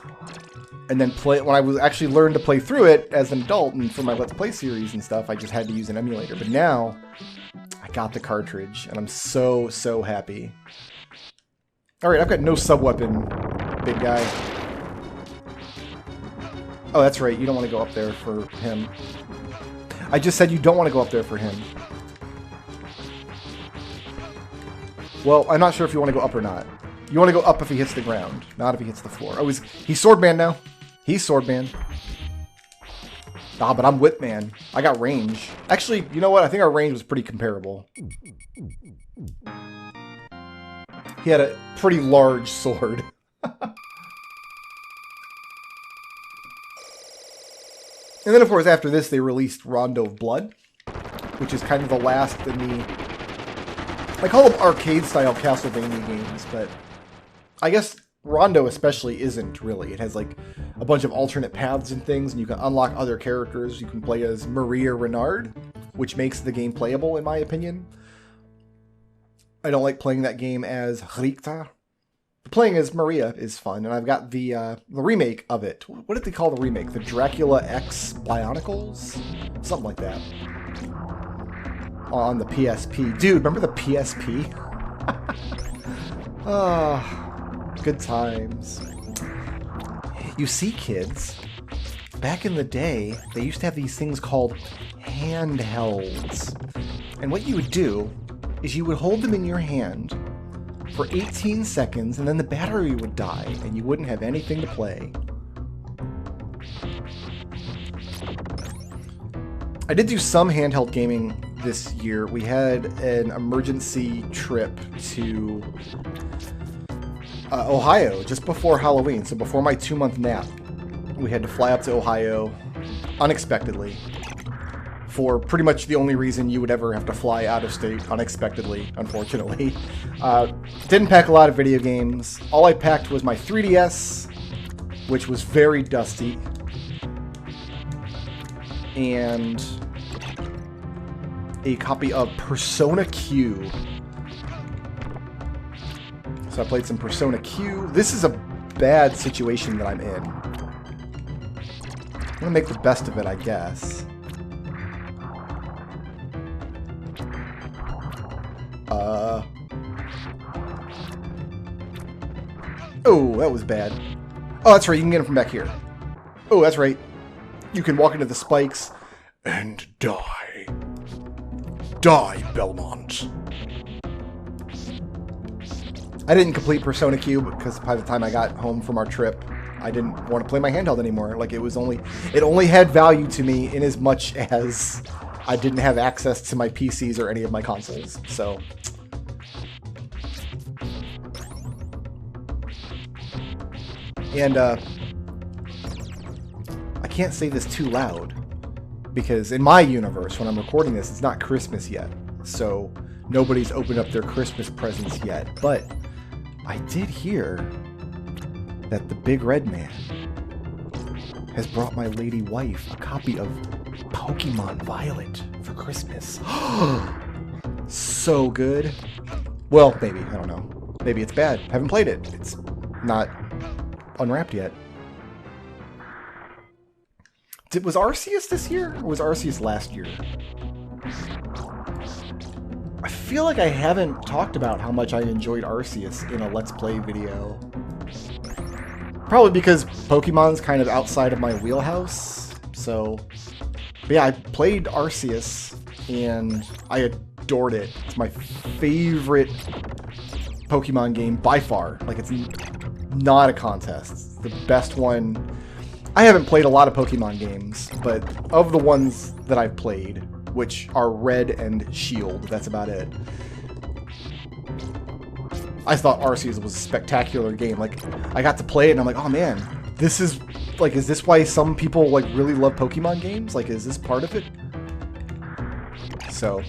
And then when I was actually learned to play through it as an adult and for my Let's Play series and stuff, I just had to use an emulator. But now, I got the cartridge, and I'm so, so happy. Alright, I've got no sub-weapon, big guy. Oh, that's right, you don't want to go up there for him. I just said you don't want to go up there for him. Well, I'm not sure if you want to go up or not. You want to go up if he hits the ground, not if he hits the floor. Oh, he's Swordman now. He's Swordman. Ah, but I'm Whipman. I got range. Actually, you know what? I think our range was pretty comparable. He had a pretty large sword. And then, of course, after this, they released Rondo of Blood, which is kind of the last in the... I call them arcade-style Castlevania games, but I guess Rondo especially isn't, really. It has, like, a bunch of alternate paths and things, and you can unlock other characters. You can play as Maria Renard, which makes the game playable, in my opinion. I don't like playing that game as Rita. Playing as Maria is fun, and I've got the remake of it. What did they call the remake? The Dracula X Bionicles? Something like that. On the PSP. Dude, remember the PSP? Ah, good times. You see, kids, back in the day, they used to have these things called handhelds. And what you would do is you would hold them in your hand for 18 seconds, and then the battery would die, and you wouldn't have anything to play. I did do some handheld gaming this year. We had an emergency trip to Ohio just before Halloween, so before my 2-month nap. We had to fly up to Ohio unexpectedly for pretty much the only reason you would ever have to fly out of state unexpectedly, unfortunately. Didn't pack a lot of video games. All I packed was my 3DS, which was very dusty, and a copy of Persona Q. So I played some Persona Q. This is a bad situation that I'm in. I'm gonna make the best of it, I guess. Oh, that was bad. Oh, that's right, you can get him from back here. Oh, that's right. You can walk into the spikes and die. Die, Belmont. I didn't complete Persona Q because by the time I got home from our trip, I didn't want to play my handheld anymore. Like, it only had value to me in as much as I didn't have access to my PCs or any of my consoles. So and I can't say this too loud because in my universe, when I'm recording this, it's not Christmas yet. So nobody's opened up their Christmas presents yet. But I did hear that the Big Red Man has brought my lady wife a copy of Pokemon Violet for Christmas. So good. Well, maybe. I don't know. Maybe it's bad. Haven't played it. It's not unwrapped yet. Was Arceus this year? Or was Arceus last year? I feel like I haven't talked about how much I enjoyed Arceus in a Let's Play video. Probably because Pokemon's kind of outside of my wheelhouse. So, but yeah, I played Arceus and I adored it. It's my favorite Pokemon game by far. Like, it's not a contest. It's the best one. I haven't played a lot of Pokemon games, but of the ones that I've played, which are Red and Shield, that's about it. I thought Arceus was a spectacular game. Like, I got to play it and I'm like, oh man, this is, like, is this why some people, like, really love Pokemon games? Like, is this part of it? So,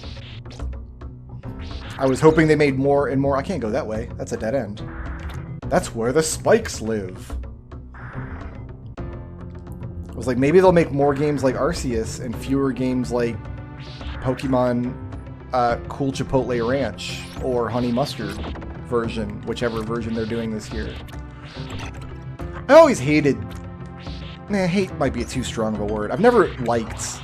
I was hoping they made more and more. I can't go that way. That's a dead end. That's where the spikes live. I was like, maybe they'll make more games like Arceus and fewer games like Pokemon Cool Chipotle Ranch or Honey Mustard version, whichever version they're doing this year. I always hated... hate might be too strong of a word. I've never liked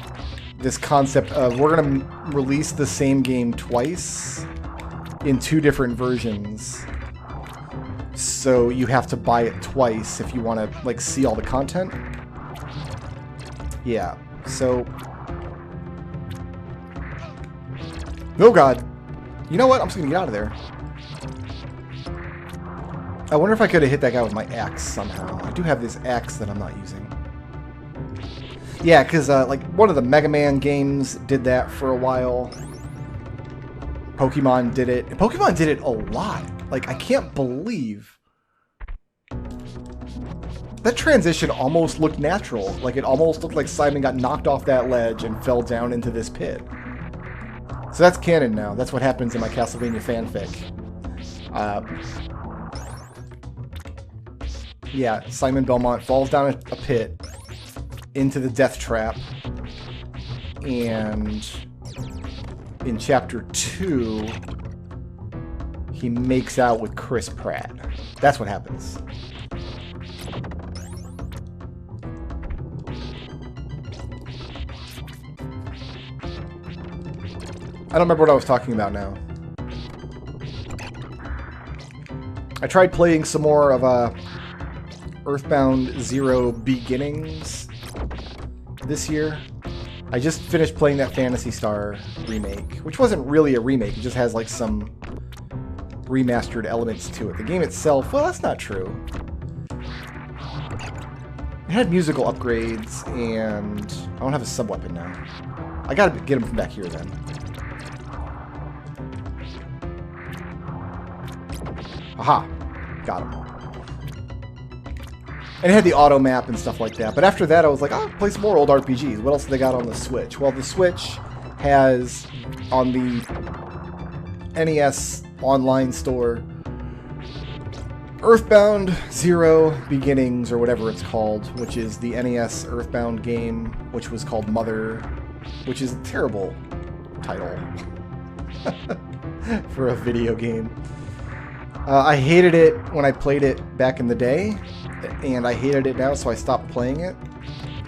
this concept of we're going to release the same game twice in 2 different versions. So you have to buy it twice if you want to, like, see all the content. Yeah, so... Oh god. You know what? I'm just gonna get out of there. I wonder if I could have hit that guy with my axe somehow. I do have this axe that I'm not using. Yeah, because like one of the Mega Man games did that for a while. Pokemon did it. And Pokemon did it a lot. Like, I can't believe that transition almost looked natural. Like, it almost looked like Simon got knocked off that ledge and fell down into this pit. So that's canon now. That's what happens in my Castlevania fanfic. Yeah, Simon Belmont falls down a pit into the death trap. And in Chapter 2, he makes out with Chris Pratt. That's what happens. I don't remember what I was talking about now. I tried playing some more of Earthbound Zero Beginnings this year. I just finished playing that Phantasy Star remake, which wasn't really a remake. It just has like some remastered elements to it. The game itself, well, that's not true. It had musical upgrades, and I don't have a sub-weapon now. I gotta get him from back here then. Aha! Got him. And it had the auto map and stuff like that. But after that, I was like, oh, play some more old RPGs. What else have they got on the Switch? Well, the Switch has, on the NES online store, Earthbound Zero Beginnings, or whatever it's called, which is the NES Earthbound game, which was called Mother, which is a terrible title for a video game. I hated it when I played it back in the day, and I hated it now, so I stopped playing it.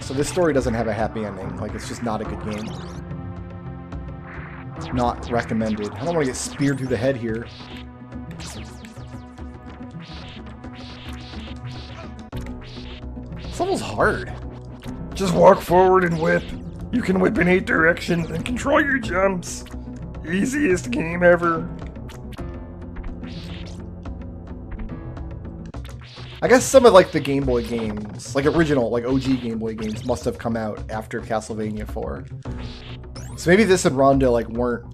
So this story doesn't have a happy ending. Like, it's just not a good game. Not recommended. I don't want to get speared through the head here. This level's hard. Just walk forward and whip. You can whip in 8 directions and control your jumps. Easiest game ever. I guess some of like the Game Boy games, like original, like OG Game Boy games, must have come out after Castlevania 4. So maybe this and Ronda like weren't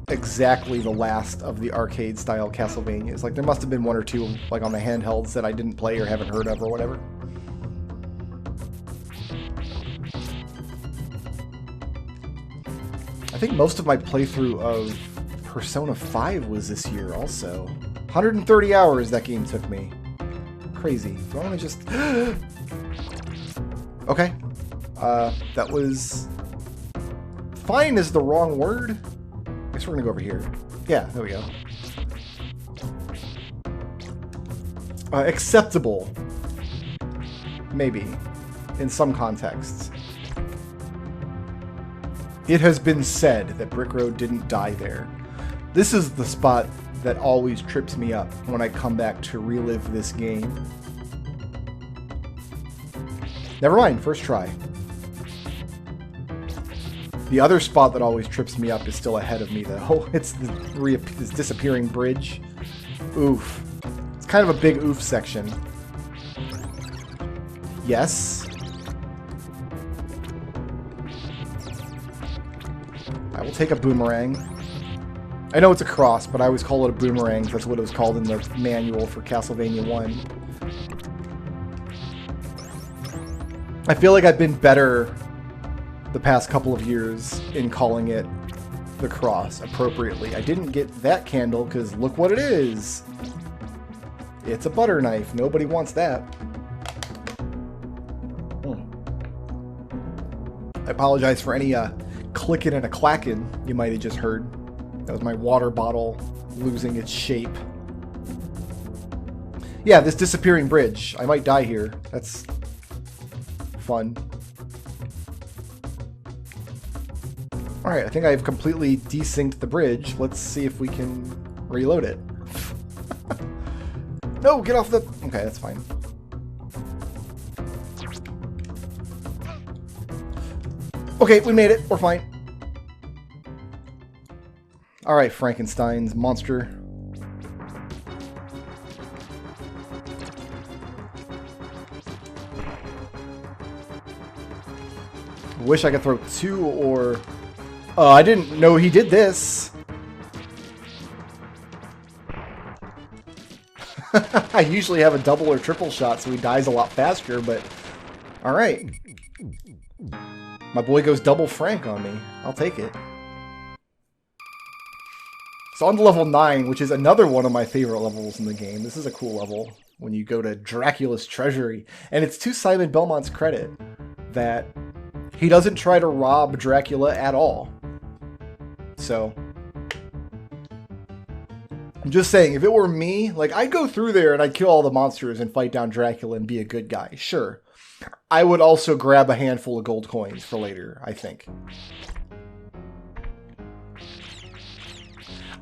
exactly the last of the arcade-style Castlevanias. Like there must have been one or two like on the handhelds that I didn't play or haven't heard of or whatever. I think most of my playthrough of Persona 5 was this year also. 130 hours that game took me. Crazy. Do I want to just... Okay. That was... Fine is the wrong word. I guess we're going to go over here. Yeah, there we go. Acceptable. Maybe. In some contexts. It has been said that Brick Road didn't die there. This is the spot that always trips me up when I come back to relive this game. Never mind, first try. The other spot that always trips me up is still ahead of me, though. It's this disappearing bridge. Oof. It's kind of a big oof section. Yes. I will take a boomerang. I know it's a cross, but I always call it a boomerang. That's what it was called in the manual for Castlevania 1. I feel like I've been better the past couple of years in calling it the cross appropriately. I didn't get that candle because look what it is. It's a butter knife. Nobody wants that. I apologize for any clicking and a clacking you might have just heard. That was my water bottle losing its shape. Yeah, this disappearing bridge. I might die here. That's fun. Alright, I think I've completely desynced the bridge. Let's see if we can reload it. No, get off the... Okay, that's fine. Okay, we made it. We're fine. Alright, Frankenstein's monster. Wish I could throw 2 or... I didn't know he did this. I usually have a double or triple shot, so he dies a lot faster, but... Alright. My boy goes double Frank on me. I'll take it. So on to level 9, which is another one of my favorite levels in the game. This is a cool level when you go to Dracula's Treasury. And it's to Simon Belmont's credit that he doesn't try to rob Dracula at all. So... I'm just saying, if it were me, like, I'd go through there and I'd kill all the monsters and fight down Dracula and be a good guy. Sure. I would also grab a handful of gold coins for later, I think.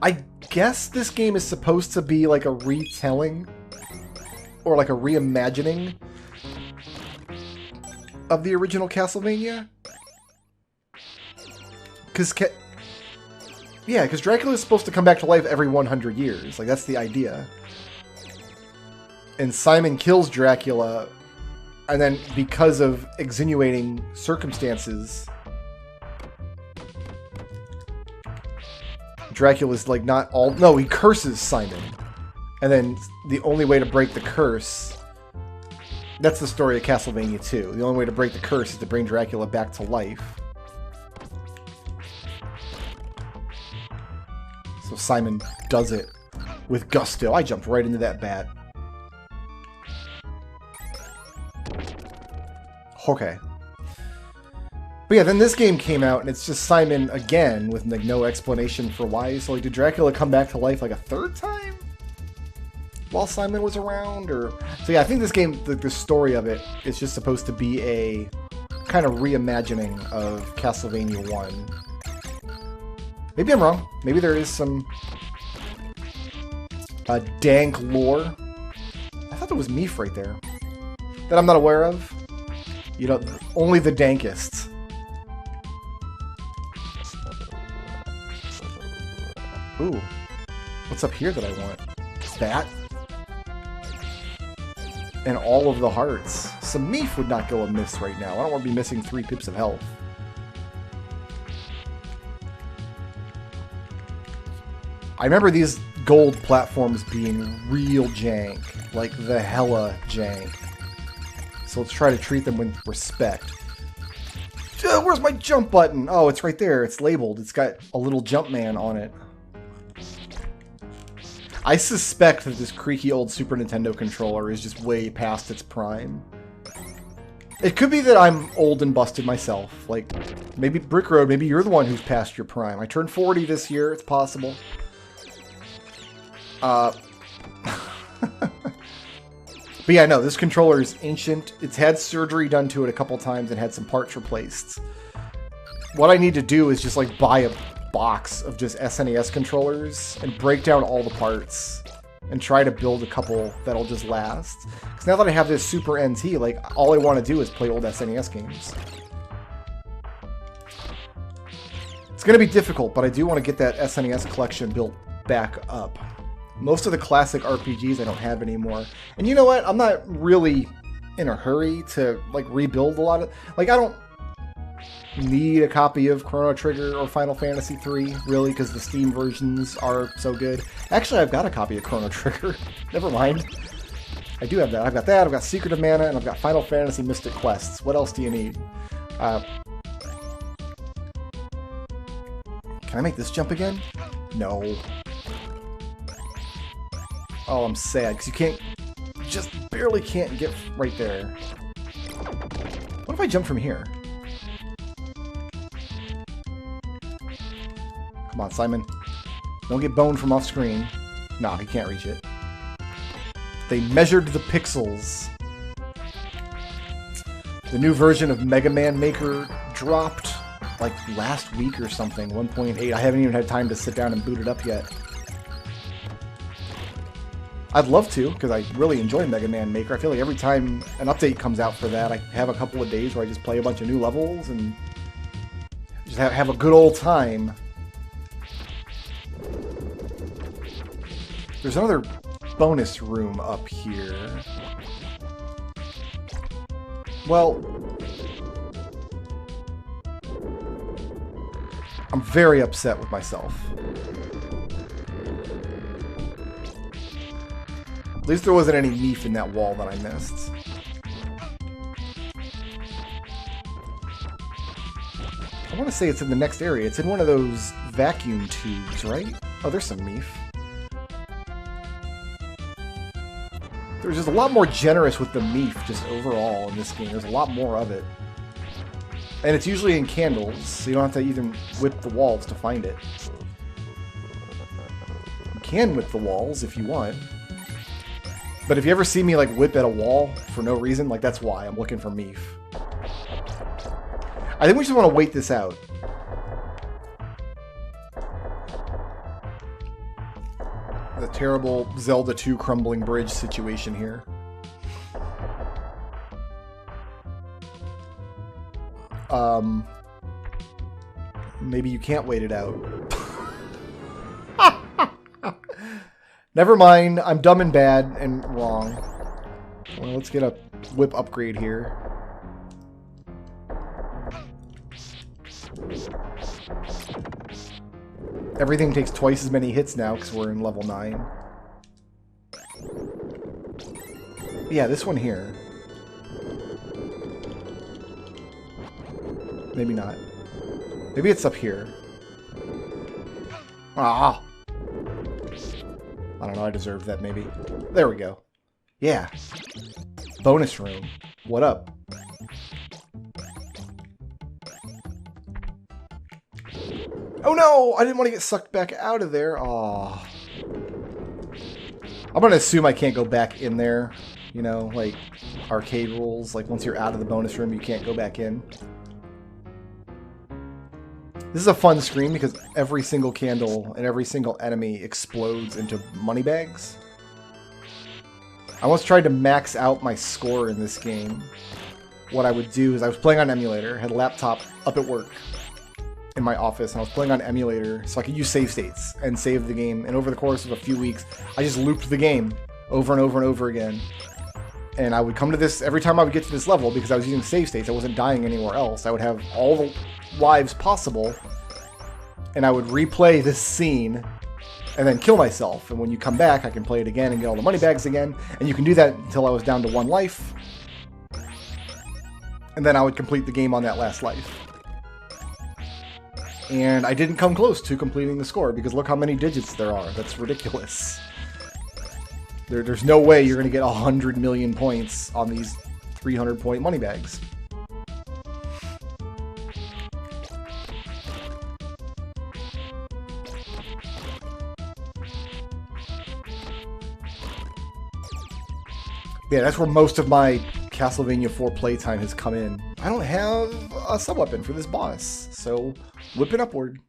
I guess this game is supposed to be like a retelling or like a reimagining of the original Castlevania. Because Dracula is supposed to come back to life every 100 years. Like, that's the idea. And Simon kills Dracula, and then because of extenuating circumstances, Dracula's like not all... No, he curses Simon. And then the only way to break the curse... That's the story of Castlevania 2. The only way to break the curse is to bring Dracula back to life. So Simon does it with gusto. I jumped right into that bat. Okay. But yeah, then this game came out, and it's just Simon again with like no explanation for why. So like, did Dracula come back to life like a third time while Simon was around? Or so yeah, I think this game, the story of it is just supposed to be a kind of reimagining of Castlevania 1. Maybe I'm wrong. Maybe there is some dank lore. I thought there was Meef right there that I'm not aware of. You know, only the dankest. Ooh. What's up here that I want? That. And all of the hearts. Some Meef would not go amiss right now. I don't want to be missing 3 pips of health. I remember these gold platforms being real jank. Like the hella jank. So let's try to treat them with respect. Where's my jump button? Oh, it's right there. It's labeled. It's got a little jump man on it. I suspect that this creaky old Super Nintendo controller is just way past its prime. It could be that I'm old and busted myself. Like, maybe Brick Road, maybe you're the one who's past your prime. I turned 40 this year. It's possible. But yeah, no, this controller is ancient. It's had surgery done to it a couple times and had some parts replaced. What I need to do is just like buy a box of just SNES controllers and break down all the parts and try to build a couple that'll just last. Because now that I have this Super NT, like, all I want to do is play old SNES games. It's going to be difficult, but I do want to get that SNES collection built back up. Most of the classic RPGs I don't have anymore. And you know what? I'm not really in a hurry to, like, rebuild a lot of... Like, I don't need a copy of Chrono Trigger or Final Fantasy III, really, because the Steam versions are so good. Actually, I've got a copy of Chrono Trigger. Never mind. I do have that. I've got that, I've got Secret of Mana, and I've got Final Fantasy Mystic Quests. What else do you need? Can I make this jump again? No. Oh, I'm sad, because you can't... Just barely can't get right there. What if I jump from here? Come on, Simon. Don't get boned from off screen. No, he can't reach it. They measured the pixels. The new version of Mega Man Maker dropped like last week or something, 1.8. I haven't even had time to sit down and boot it up yet. I'd love to, because I really enjoy Mega Man Maker. I feel like every time an update comes out for that, I have a couple of days where I just play a bunch of new levels and just have a good old time. There's another bonus room up here. Well, I'm very upset with myself. At least there wasn't any Meef in that wall that I missed. I want to say it's in the next area. It's in one of those vacuum tubes, right? Oh, there's some Meef. There's just a lot more generous with the Meef just overall in this game. There's a lot more of it. And it's usually in candles, so you don't have to even whip the walls to find it. You can whip the walls if you want. But if you ever see me like whip at a wall for no reason, like that's why. I'm looking for Meef. I think we just want to wait this out. The terrible Zelda 2 crumbling bridge situation here. Maybe you can't wait it out. Never mind, I'm dumb and bad and wrong. Well, let's get a whip upgrade here. Everything takes twice as many hits now because we're in level 9. Yeah, this one here. Maybe not. Maybe it's up here. Ah! I don't know, I deserved that maybe. There we go. Yeah. Bonus room. What up? Oh no! I didn't want to get sucked back out of there. Aw. I'm gonna assume I can't go back in there. You know, like arcade rules. Like once you're out of the bonus room, you can't go back in. This is a fun screen because every single candle and every single enemy explodes into money bags. I once tried to max out my score in this game. What I would do is I was playing on emulator, had a laptop up at work in my office, and I was playing on emulator so I could use save states and save the game. And over the course of a few weeks, I just looped the game over and over and over again. And I would come to this every time I would get to this level because I was using save states. I wasn't dying anywhere else. I would have all the lives possible, and I would replay this scene and then kill myself. And when you come back, I can play it again and get all the money bags again. And you can do that until I was down to 1 life. And then I would complete the game on that last life. And I didn't come close to completing the score because look how many digits there are. That's ridiculous. There's no way you're going to get 100 million points on these 300-point money bags. Yeah, that's where most of my Castlevania 4 playtime has come in. I don't have a sub-weapon for this boss, so whipping upward.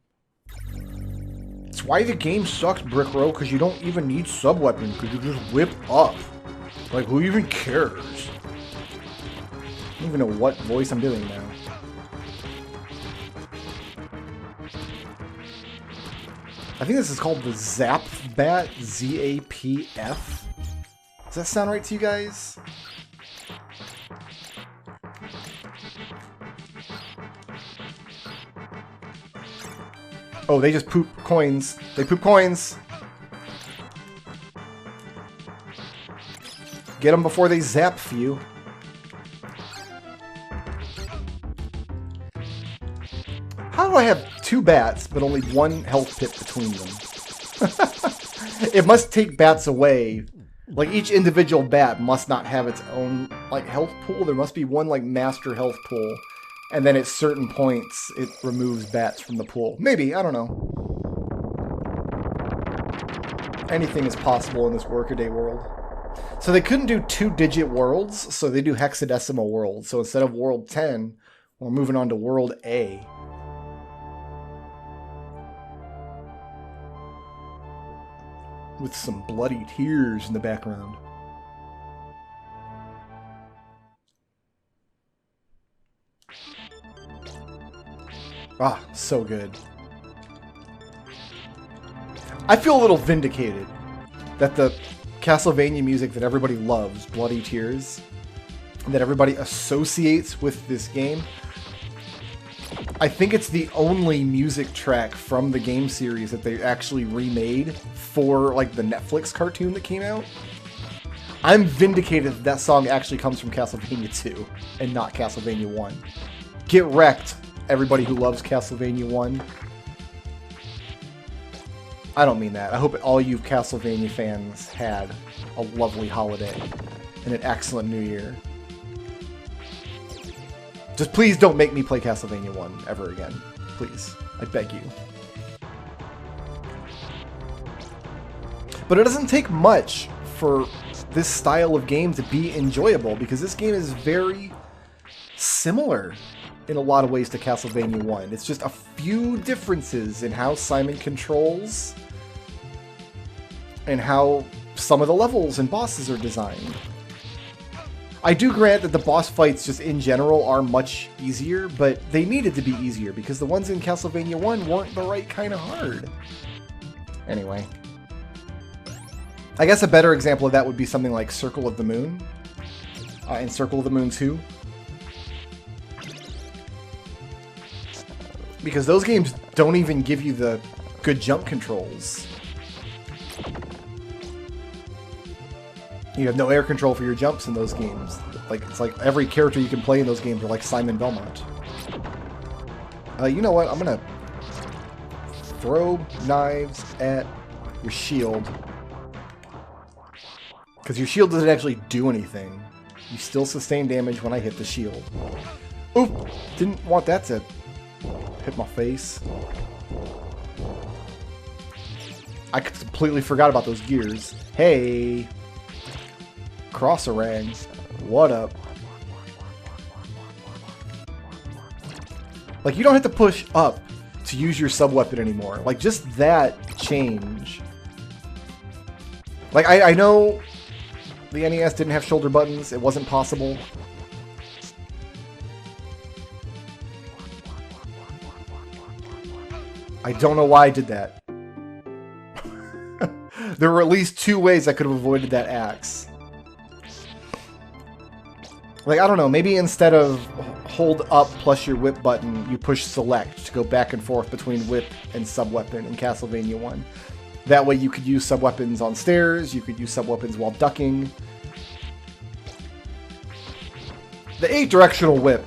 That's why the game sucks, Brick Row, because you don't even need sub-weapon, because you just whip up. Like, who even cares? I don't even know what voice I'm doing now. I think this is called the Zap Bat, Z-A-P-F. Does that sound right to you guys? Oh, they just poop coins. They poop coins. Get them before they zap you. How do I have 2 bats, but only 1 health pit between them? It must take bats away. Like, each individual bat must not have its own, like, health pool. There must be one, like, master health pool. And then at certain points, it removes bats from the pool. Maybe, I don't know. Anything is possible in this workaday world. So they couldn't do 2-digit worlds, so they do hexadecimal worlds. So instead of world 10, we're moving on to world A. With some bloody tears in the background. Ah, so good. I feel a little vindicated that the Castlevania music that everybody loves, Bloody Tears, that everybody associates with this game, I think it's the only music track from the game series that they actually remade for like the Netflix cartoon that came out. I'm vindicated that song actually comes from Castlevania 2 and not Castlevania 1. Get wrecked, everybody who loves Castlevania 1. I don't mean that. I hope all you Castlevania fans had a lovely holiday and an excellent new year. Just please don't make me play Castlevania 1 ever again. Please. I beg you. But it doesn't take much for this style of game to be enjoyable, because this game is very similar in a lot of ways to Castlevania 1. It's just a few differences in how Simon controls and how some of the levels and bosses are designed. I do grant that the boss fights just in general are much easier, but they needed to be easier because the ones in Castlevania 1 weren't the right kind of hard. Anyway. I guess a better example of that would be something like Circle of the Moon. And Circle of the Moon 2. Because those games don't even give you the good jump controls. You have no air control for your jumps in those games. Like, it's like every character you can play in those games are like Simon Belmont. You know what? I'm gonna throw knives at your shield. Because your shield doesn't actually do anything. You still sustain damage when I hit the shield. Oop! Didn't want that to hit my face. I completely forgot about those gears. Hey! Cross-a-rang. What up? Like, you don't have to push up to use your sub-weapon anymore. Like, just that change. Like, I know the NES didn't have shoulder buttons. It wasn't possible. I don't know why I did that. There were at least two ways I could have avoided that axe. Like, I don't know, maybe instead of hold up plus your whip button, you push select to go back and forth between whip and sub-weapon in Castlevania 1. That way you could use sub-weapons on stairs, you could use sub-weapons while ducking. The 8-directional whip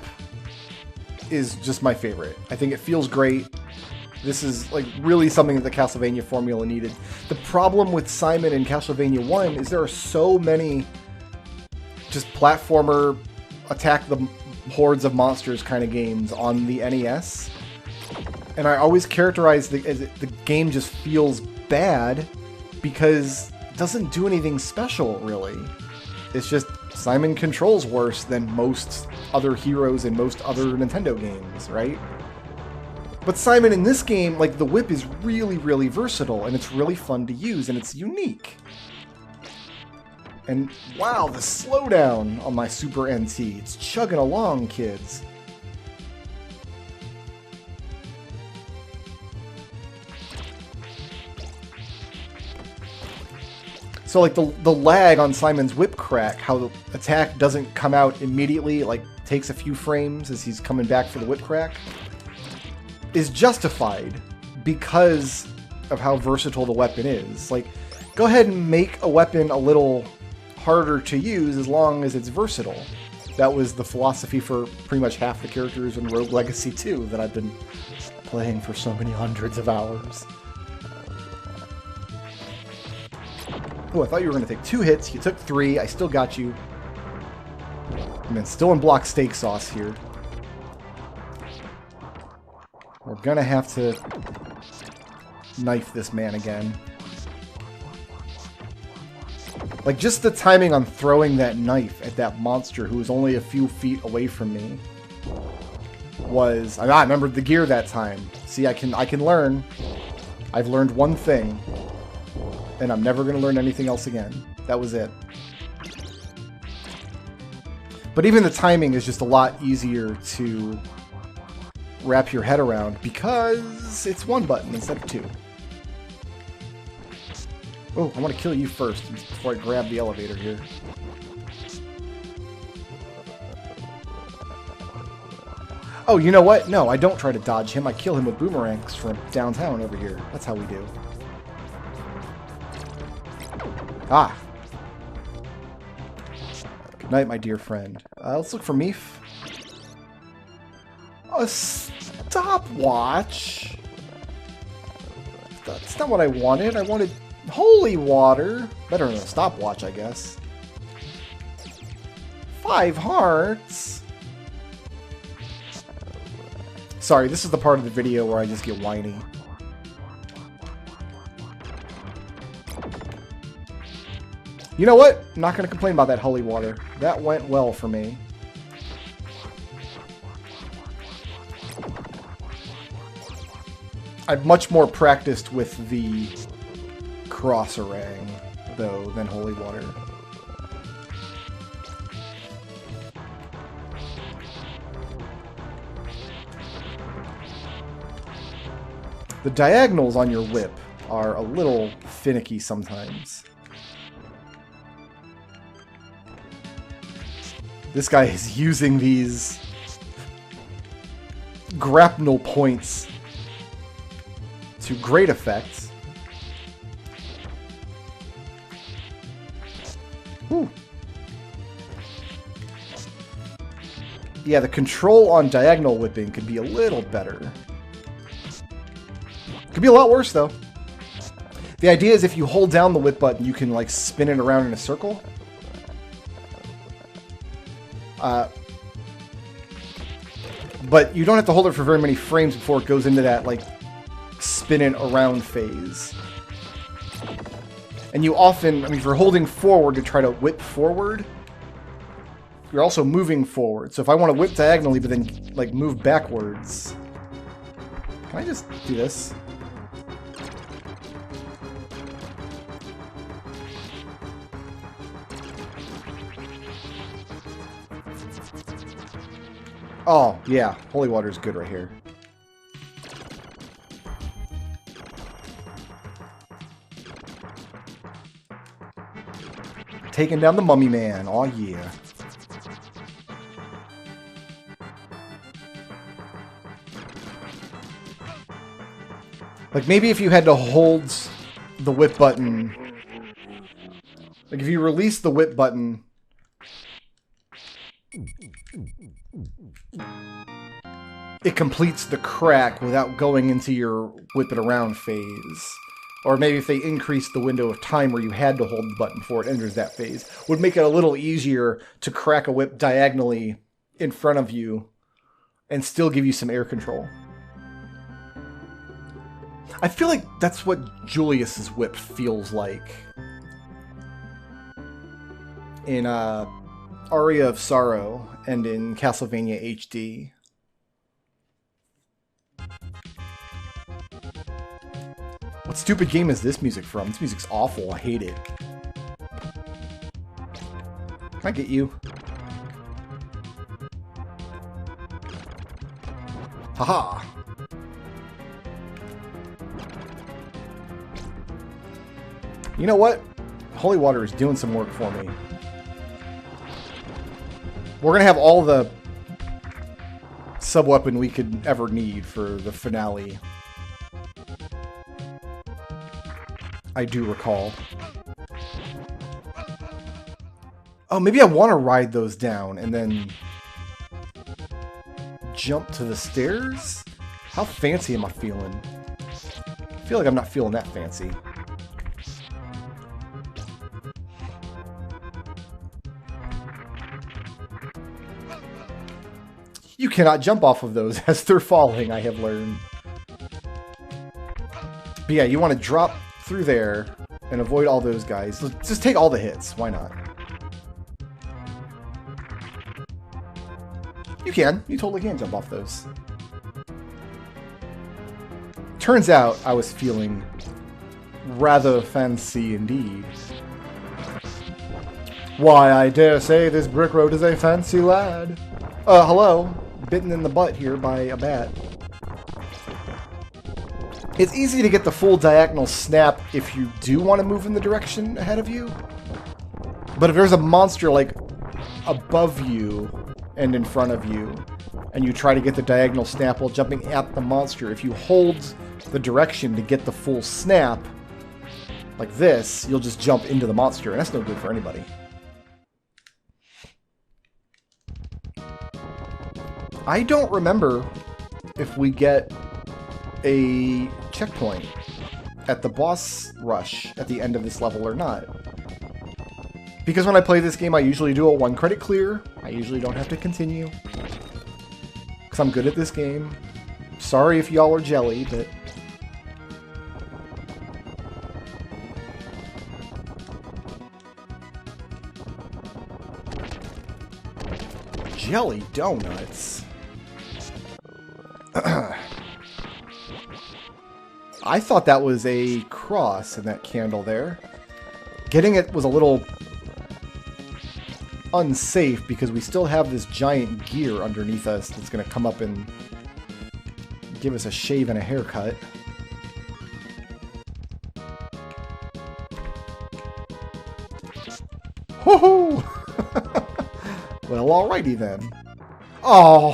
is just my favorite. I think it feels great. This is like really something that the Castlevania formula needed. The problem with Simon in Castlevania 1 is there are so many just platformer, attack the hordes of monsters kind of games on the NES. And I always characterize the game just feels bad because it doesn't do anything special, really. It's just Simon controls worse than most other heroes in most other Nintendo games, right? But Simon in this game, like, the whip is really, really versatile, and it's really fun to use, and it's unique. And wow, the slowdown on my Super NT. It's chugging along, kids. So like the lag on Simon's whip crack, how the attack doesn't come out immediately, like takes a few frames as he's coming back for the whip crack, is justified because of how versatile the weapon is. Like, go ahead and make a weapon a little harder to use as long as it's versatile. That was the philosophy for pretty much half the characters in Rogue Legacy 2 that I've been playing for so many hundreds of hours. Oh, I thought you were going to take 2 hits. You took 3. I still got you. And then still in block steak sauce here. We're going to have to knife this man again. Like, just the timing on throwing that knife at that monster who was only a few feet away from me was... I remembered the gear that time. See, I can learn. I've learned one thing. And I'm never going to learn anything else again. That was it. But even the timing is just a lot easier to wrap your head around because it's 1 button instead of 2. Oh, I want to kill you first before I grab the elevator here. Oh, you know what? No, I don't try to dodge him. I kill him with boomerangs from downtown over here. That's how we do. Ah. Good night, my dear friend. Let's look for Meef. A stopwatch? That's not what I wanted. I wanted holy water. Better than a stopwatch, I guess. 5 hearts. Sorry, this is the part of the video where I just get whiny. You know what? I'm not going to complain about that holy water. That went well for me. I'm much more practiced with the cross-orang, though, than holy water. The diagonals on your whip are a little finicky sometimes. This guy is using these grapnel points to great effect. Whew. Yeah, the control on diagonal whipping could be a little better. Could be a lot worse, though. The idea is if you hold down the whip button, you can, like, spin it around in a circle. But you don't have to hold it for very many frames before it goes into that, like, spin it around phase. And you often, I mean, if you're holding forward to try to whip forward, you're also moving forward. So if I want to whip diagonally but then, like, move backwards... Can I just do this? Oh, yeah. Holy water is good right here. Taking down the mummy man. Oh, yeah. Like, maybe if you had to hold the whip button... Like, if you release the whip button... It completes the crack without going into your whip it around phase. Or maybe if they increased the window of time where you had to hold the button before it enters that phase, would make it a little easier to crack a whip diagonally in front of you and still give you some air control. I feel like that's what Julius's whip feels like. In Aria of Sorrow and in Castlevania HD. What stupid game is this music from? This music's awful. I hate it. Can I get you? Haha! You know what? Holy water is doing some work for me. We're gonna have all the sub-weapon we could ever need for the finale. I do recall. Oh, maybe I want to ride those down and then jump to the stairs? How fancy am I feeling? I feel like I'm not feeling that fancy. You cannot jump off of those as they're falling, I have learned. But yeah, you want to drop through there and avoid all those guys. Just take all the hits. Why not? You can. You totally can jump off those. Turns out I was feeling rather fancy indeed. Why, I dare say this brick road is a fancy lad. Hello. Bitten in the butt here by a bat. It's easy to get the full diagonal snap if you do want to move in the direction ahead of you. But if there's a monster, like, above you and in front of you, and you try to get the diagonal snap while jumping at the monster. If you hold the direction to get the full snap, like this, you'll just jump into the monster, and that's no good for anybody. I don't remember if we get a checkpoint at the boss rush at the end of this level or not. Because when I play this game, I usually do a 1-credit clear. I usually don't have to continue. Because I'm good at this game. Sorry if y'all are jelly, but... Jelly donuts. I thought that was a cross in that candle there. Getting it was a little unsafe because we still have this giant gear underneath us that's going to come up and give us a shave and a haircut. Woohoo! Well, alrighty then. Oh!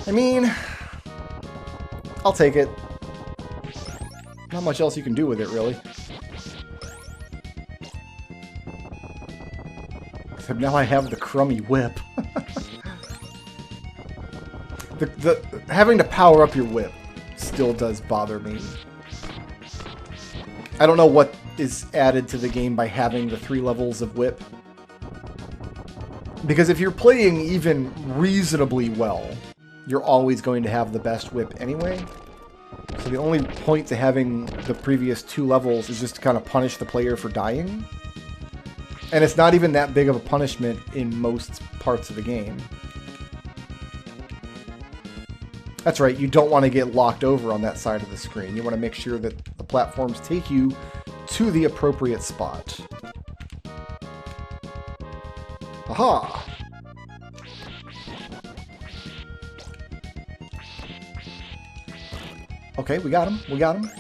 I mean, I'll take it. Not much else you can do with it, really. Except now I have the crummy whip. Having to power up your whip still does bother me. I don't know what is added to the game by having the 3 levels of whip. Because if you're playing even reasonably well, you're always going to have the best whip anyway. So the only point to having the previous 2 levels is just to kind of punish the player for dying. And it's not even that big of a punishment in most parts of the game. That's right, you don't want to get locked over on that side of the screen. You want to make sure that the platforms take you to the appropriate spot. Aha! Okay, we got him. We got him.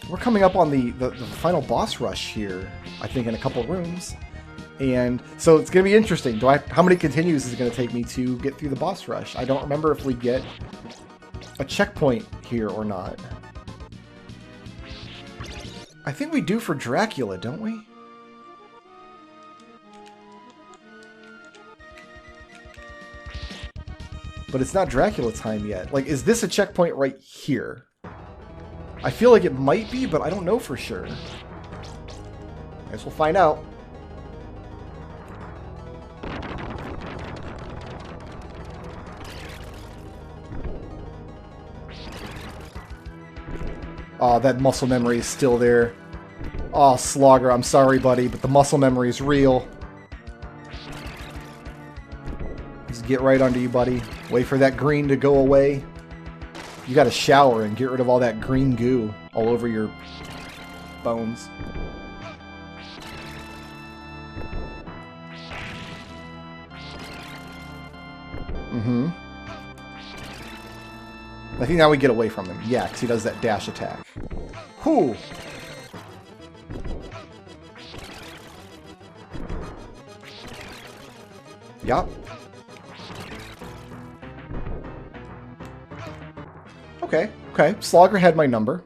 We're coming up on the final boss rush here, I think, in a couple rooms. And so it's going to be interesting. How many continues is it going to take me to get through the boss rush? I don't remember if we get a checkpoint here or not. I think we do for Dracula, don't we? But it's not Dracula time yet. Like, is this a checkpoint right here? I feel like it might be, but I don't know for sure. I guess we'll find out. Oh, that muscle memory is still there. Oh, Slogger, I'm sorry, buddy, but the muscle memory is real. Just get right under you, buddy. Wait for that green to go away. You gotta shower and get rid of all that green goo all over your bones. Mm-hmm. I think now we get away from him. Yeah, because he does that dash attack. Whew! Yup. Okay, okay. Slogger had my number.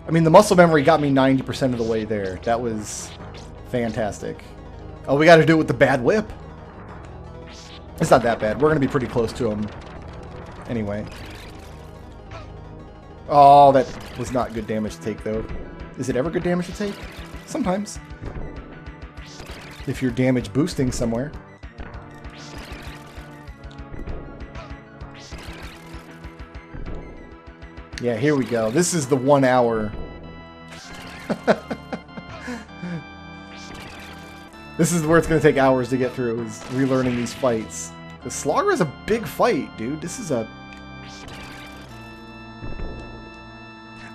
I mean, the muscle memory got me 90% of the way there. That was fantastic. Oh, we got to do it with the bad whip. It's not that bad. We're going to be pretty close to him anyway. Oh, that was not good damage to take, though. Is it ever good damage to take? Sometimes. If you're damage boosting somewhere. Yeah, here we go. This is the 1 hour. This is where it's going to take hours to get through, is relearning these fights. The Slogger is a big fight, dude. This is a...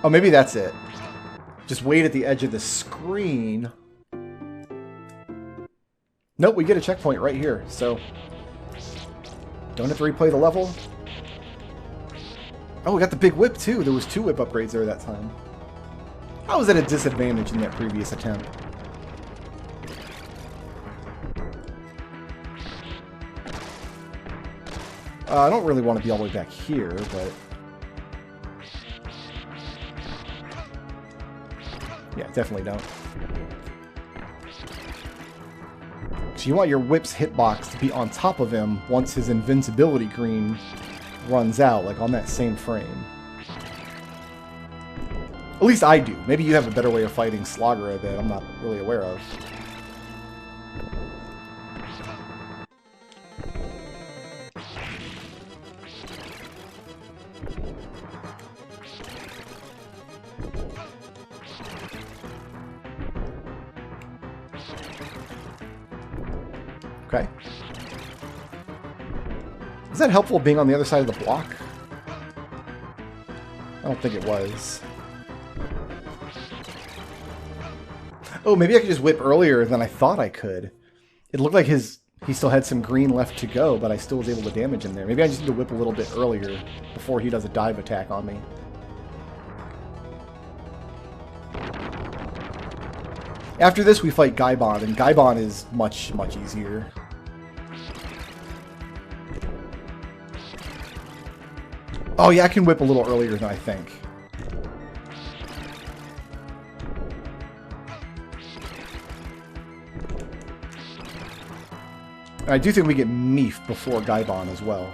Oh, maybe that's it. Just wait at the edge of the screen. Nope, we get a checkpoint right here, so... Don't have to replay the level. Oh, we got the big whip, too. There was 2 whip upgrades there that time. I was at a disadvantage in that previous attempt. I don't really want to be all the way back here, but... yeah, definitely don't. So you want your whip's hitbox to be on top of him once his invincibility green runs out, like on that same frame. At least I do. Maybe you have a better way of fighting Slogger that I'm not really aware of. Okay. Is that helpful being on the other side of the block? I don't think it was. Oh, maybe I could just whip earlier than I thought I could. It looked like he still had some green left to go, but I still was able to damage him there. Maybe I just need to whip a little bit earlier before he does a dive attack on me. After this, we fight Gaibon, and Gaibon is much, much easier. Oh yeah, I can whip a little earlier than I think. And I do think we get Meef before Gaibon as well.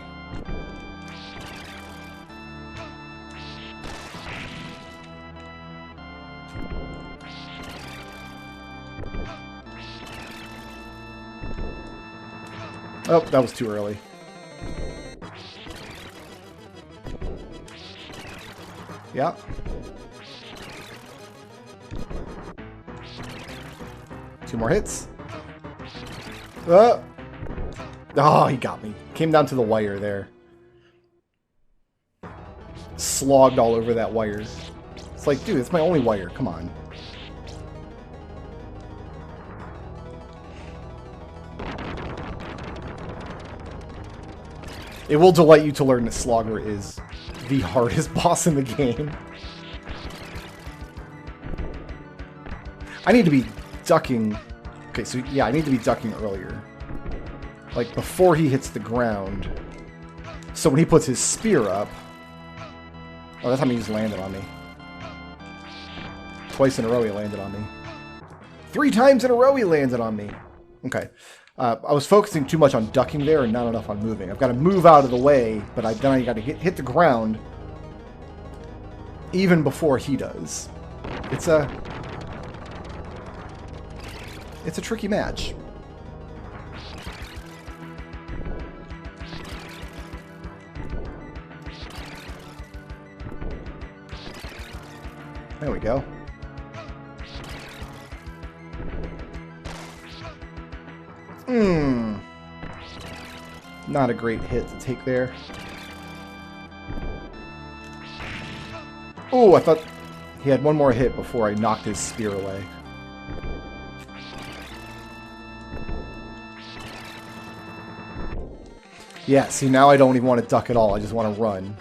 Oh, that was too early. Yeah. Two more hits. Oh, he got me. Came down to the wire there. Slogged all over that wire. It's like, dude, it's my only wire. Come on. It will delight you to learn that Slogger is the hardest boss in the game. I need to be ducking... okay, so yeah, I need to be ducking earlier. Like, before he hits the ground. So when he puts his spear up... oh, that time he just landed on me. Twice in a row he landed on me. 3 times in a row he landed on me. Okay. I was focusing too much on ducking there and not enough on moving. I've got to move out of the way, but then I got to hit the ground even before he does. It's a tricky match. There we go. Not a great hit to take there. Oh, I thought he had one more hit before I knocked his spear away. Yeah, see, now I don't even want to duck at all. I just want to run.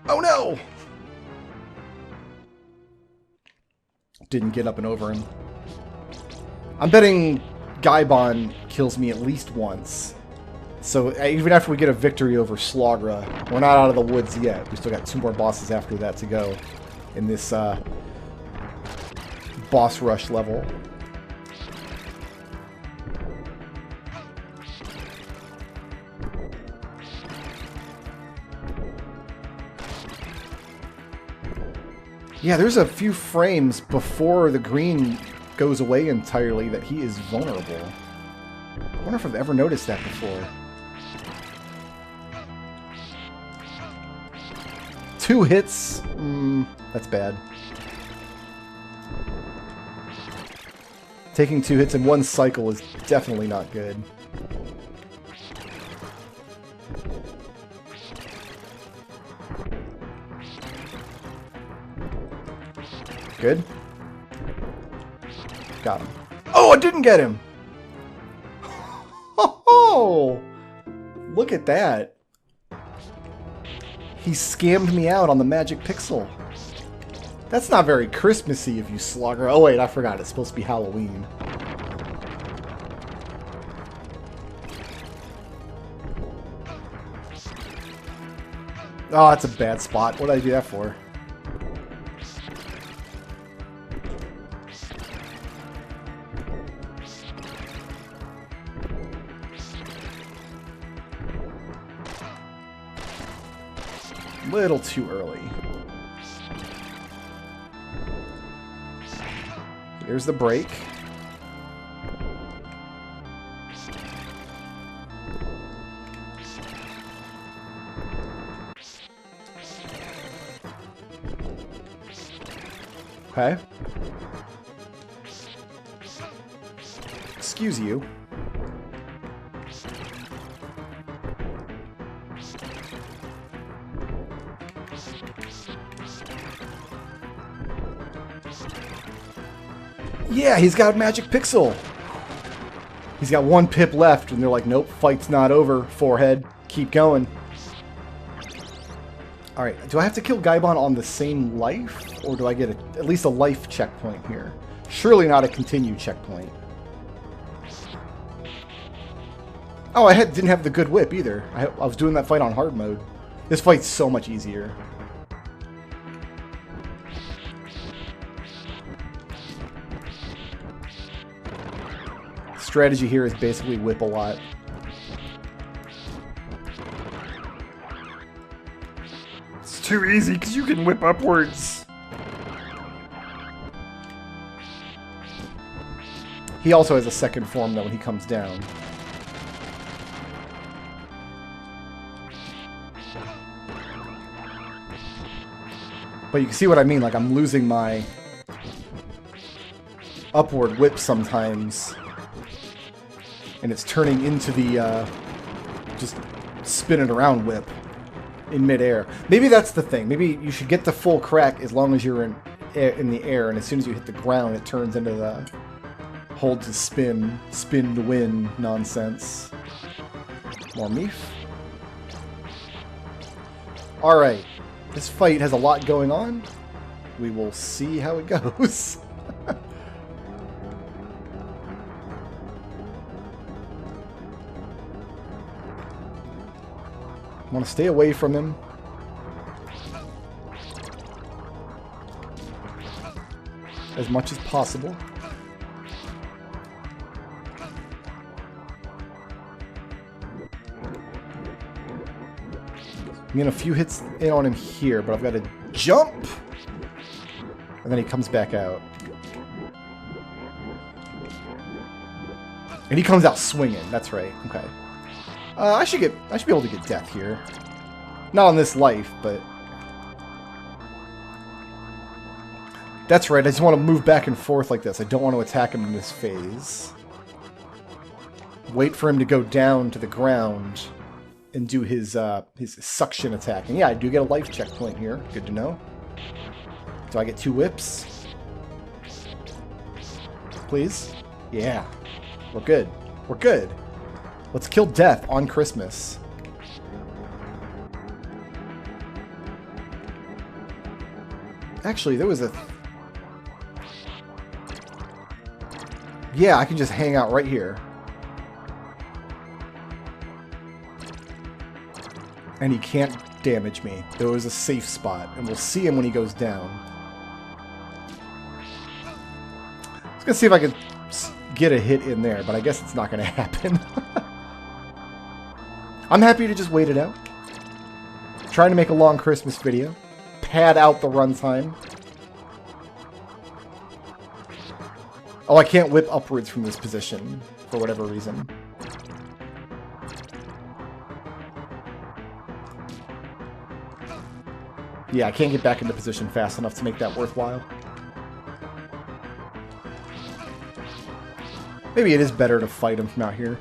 Oh no! Didn't get up and over him. I'm betting Gaibon kills me at least once. So even after we get a victory over Slogra, we're not out of the woods yet. We still got 2 more bosses after that to go in this boss rush level. Yeah, there's a few frames before the green goes away entirely that he is vulnerable. I wonder if I've ever noticed that before. 2 hits? That's bad. Taking 2 hits in one cycle is definitely not good. Good. Got him. Oh, I didn't get him! Oh, look at that. He scammed me out on the magic pixel. That's not very Christmassy of you, Slugger. Oh wait, I forgot. It's supposed to be Halloween. Oh, that's a bad spot. What did I do that for? Little too early. Here's the break. Okay. Excuse you. Yeah, he's got Magic Pixel. He's got one pip left, and they're like, nope, fight's not over, forehead. Keep going. Alright, do I have to kill Gaibon on the same life? Or do I get at least a life checkpoint here? Surely not a continue checkpoint. Oh, I didn't have the good whip either. I was doing that fight on hard mode. This fight's so much easier. Strategy here is basically whip a lot. It's too easy because you can whip upwards. He also has a second form though when he comes down. But you can see what I mean, like I'm losing my upward whip sometimes. And it's turning into the, just spin it around whip in midair. Maybe that's the thing. Maybe you should get the full crack as long as you're in the air, and as soon as you hit the ground, it turns into the hold to spin to win nonsense. More meef. Alright. This fight has a lot going on. We will see how it goes. I want to stay away from him. As much as possible. I'm getting a few hits in on him here, but I've got to jump! And then he comes back out. And he comes out swinging, that's right, okay. I should be able to get death here. Not on this life, but... That's right, I just want to move back and forth like this. I don't want to attack him in this phase. Wait for him to go down to the ground and do his suction attack. And yeah, I do get a life checkpoint here. Good to know. Do I get 2 whips? Please? Yeah. We're good. We're good. Let's kill death on Christmas. Actually, there was a... Yeah, I can just hang out right here. And he can't damage me. There was a safe spot, and we'll see him when he goes down. I was gonna see if I could get a hit in there, but I guess it's not gonna happen. I'm happy to just wait it out. Trying to make a long Christmas video. Pad out the runtime. Oh, I can't whip upwards from this position, for whatever reason. Yeah, I can't get back into position fast enough to make that worthwhile. Maybe it is better to fight him from out here.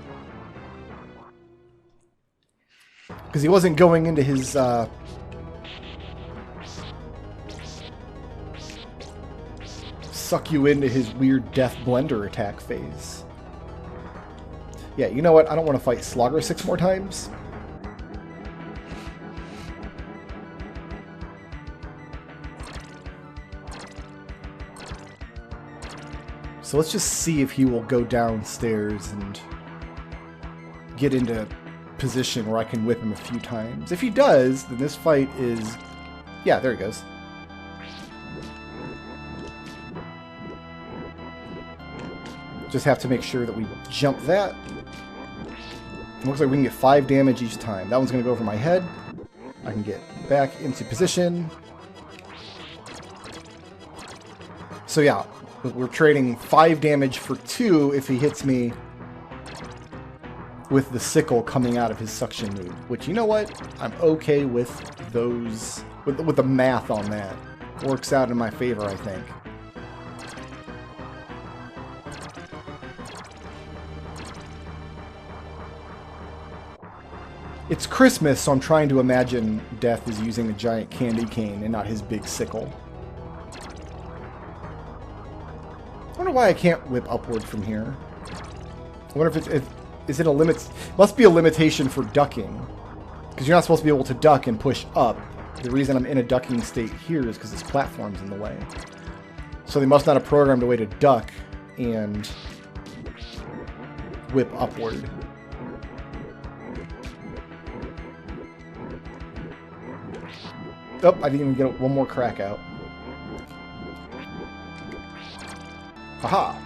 Because he wasn't going into his, suck you into his weird death blender attack phase. Yeah, you know what? I don't want to fight Slogger 6 more times. So let's just see if he will go downstairs and get into position where I can whip him a few times. If he does, then this fight is... Yeah, there he goes. Just have to make sure that we jump that. It looks like we can get 5 damage each time. That one's going to go over my head. I can get back into position. So yeah, we're trading 5 damage for 2 if he hits me with the sickle coming out of his suction move. Which, you know what? I'm okay with those... with the math on that. Works out in my favor, I think. It's Christmas, so I'm trying to imagine Death is using a giant candy cane and not his big sickle. I wonder why I can't whip upward from here. I wonder if it's... is it a limit? Must be a limitation for ducking. Because you're not supposed to be able to duck and push up. The reason I'm in a ducking state here is because this platform's in the way. So they must not have programmed a way to duck and whip upward. Oh, I didn't even get one more crack out. Aha!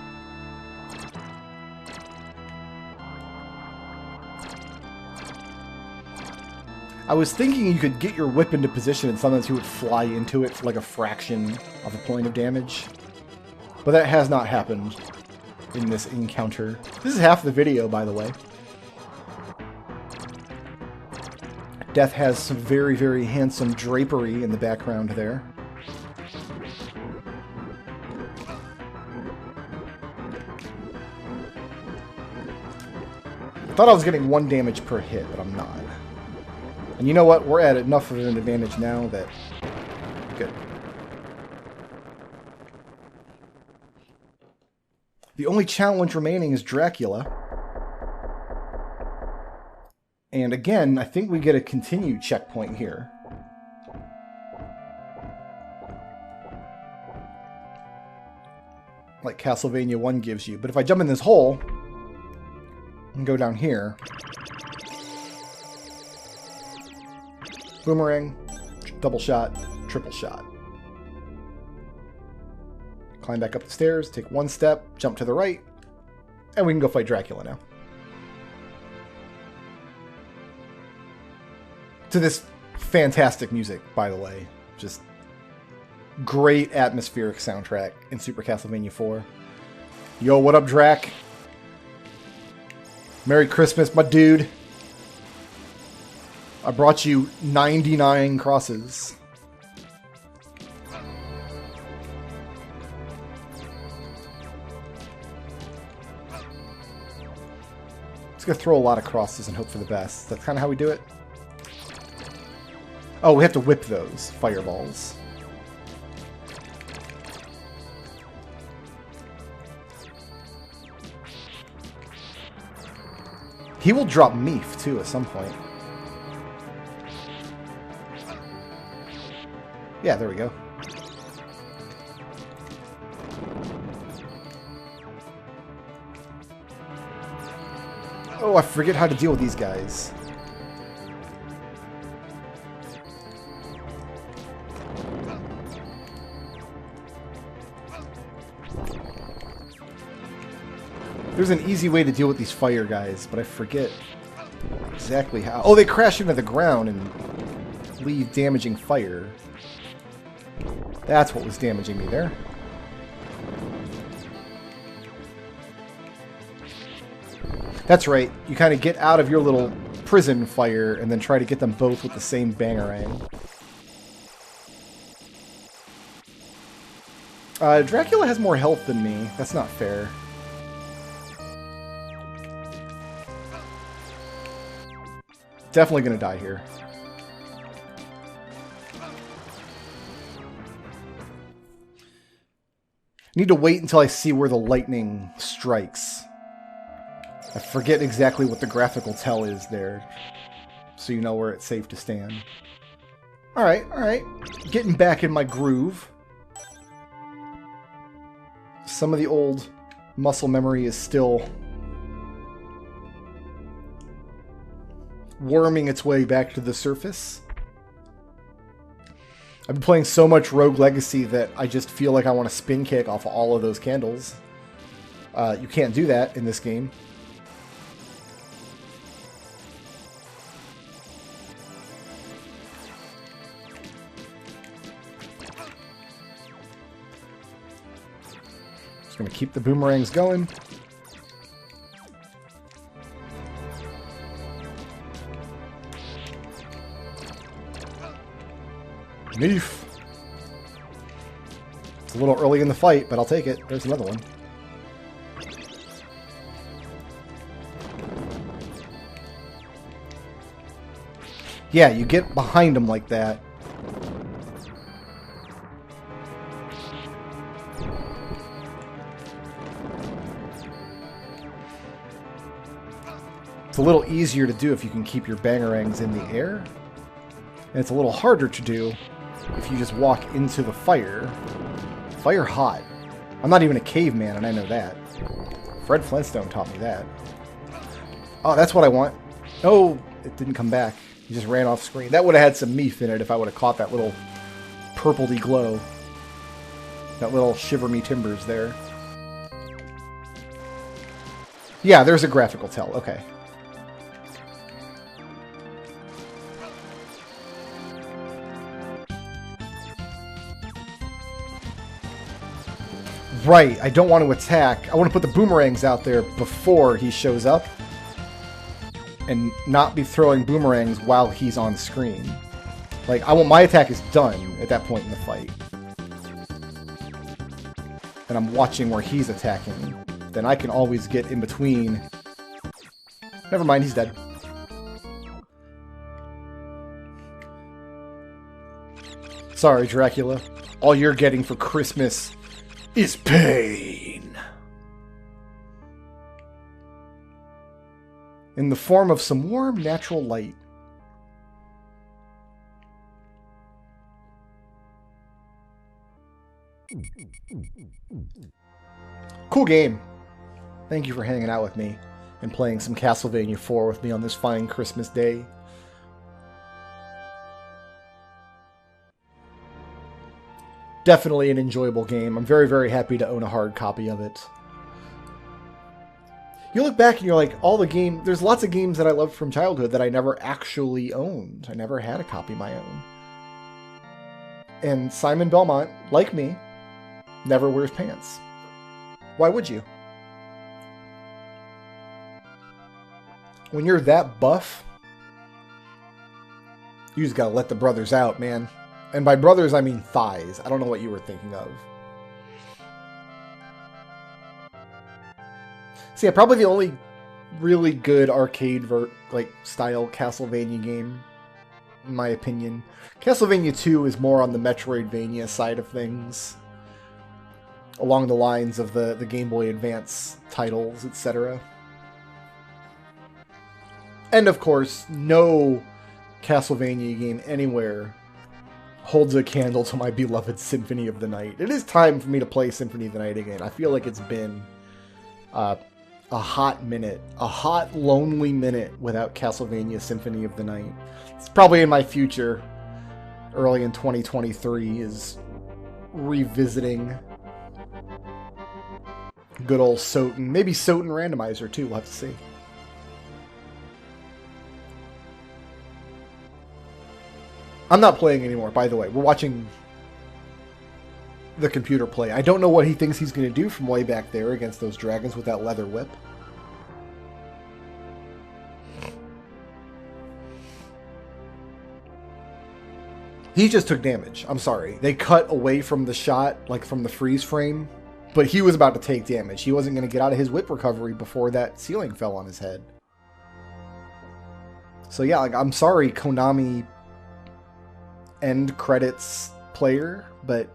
I was thinking you could get your whip into position and sometimes he would fly into it for like a fraction of a point of damage. But that has not happened in this encounter. This is half the video, by the way. Death has some very, very handsome drapery in the background there. I thought I was getting 1 damage per hit, but I'm not. And you know what? We're at enough of an advantage now that... Good. The only challenge remaining is Dracula. And again, I think we get a continued checkpoint here. Like Castlevania 1 gives you. But if I jump in this hole and go down here... Boomerang, double shot, triple shot. Climb back up the stairs, take 1 step, jump to the right, and we can go fight Dracula now. To this fantastic music, by the way. Just great atmospheric soundtrack in Super Castlevania 4. Yo, what up, Drac? Merry Christmas, my dude. I brought you 99 crosses. Just gonna throw a lot of crosses and hope for the best. That's kind of how we do it. Oh, we have to whip those fireballs. He will drop Meef, too, at some point. Yeah, there we go. Oh, I forget how to deal with these guys. There's an easy way to deal with these fire guys, but I forget exactly how. Oh, they crash into the ground and leave damaging fire. That's what was damaging me there. That's right. You kind of get out of your little prison fire and then try to get them both with the same bangerang. Dracula has more health than me. That's not fair. Definitely gonna die here. Need to wait until I see where the lightning strikes. I forget exactly what the graphical tell is there, so you know where it's safe to stand. Alright, alright. Getting back in my groove. Some of the old Muscle memory is still worming its way back to the surface. I've been playing so much Rogue Legacy that I just feel like I want to spin kick off of all of those candles. You can't do that in this game. Just going to keep the boomerangs going. Neef. It's a little early in the fight, but I'll take it. There's another one. Yeah, you get behind him like that. It's a little easier to do if you can keep your bangerangs in the air. And it's a little harder to do if you just walk into the fire. Fire hot. I'm not even a caveman, and I know that. Fred Flintstone taught me that. Oh, that's what I want. Oh, it didn't come back. He just ran off screen. That would have had some meat in it if I would have caught that little purpledy glow. That little shiver me timbers there. Yeah, there's a graphical tell. Okay. Right, I don't want to attack. I want to put the boomerangs out there before he shows up. And not be throwing boomerangs while he's on screen. Like, I want my attack is done at that point in the fight. And I'm watching where he's attacking. Then I can always get in between. Never mind, he's dead. Sorry, Dracula. All you're getting for Christmas is pain. In the form of some warm, natural light. Cool game. Thank you for hanging out with me and playing some Castlevania 4 with me on this fine Christmas day. Definitely an enjoyable game. I'm very, very happy to own a hard copy of it. You look back and you're like, there's lots of games that I loved from childhood that I never actually owned. I never had a copy of my own. And Simon Belmont, like me, never wears pants. Why would you? When you're that buff, you just gotta let the brothers out, man. And by brothers, I mean thighs. I don't know what you were thinking of. So yeah, probably the only really good arcade style Castlevania game, in my opinion. Castlevania 2 is more on the Metroidvania side of things, along the lines of the Game Boy Advance titles, etc. And of course, no Castlevania game anywhere holds a candle to my beloved Symphony of the Night. It is time for me to play Symphony of the Night again. I feel like it's been a hot minute, a hot, lonely minute without Castlevania Symphony of the Night. It's probably in my future, early in 2023, is revisiting good old Soten. Maybe Soten Randomizer too, we'll have to see. I'm not playing anymore, by the way. We're watching the computer play. I don't know what he thinks he's going to do from way back there against those dragons with that leather whip. He just took damage. I'm sorry. They cut away from the shot, like from the freeze frame, but he was about to take damage. He wasn't going to get out of his whip recovery before that ceiling fell on his head. So yeah, like, I'm sorry, Konami end credits player, but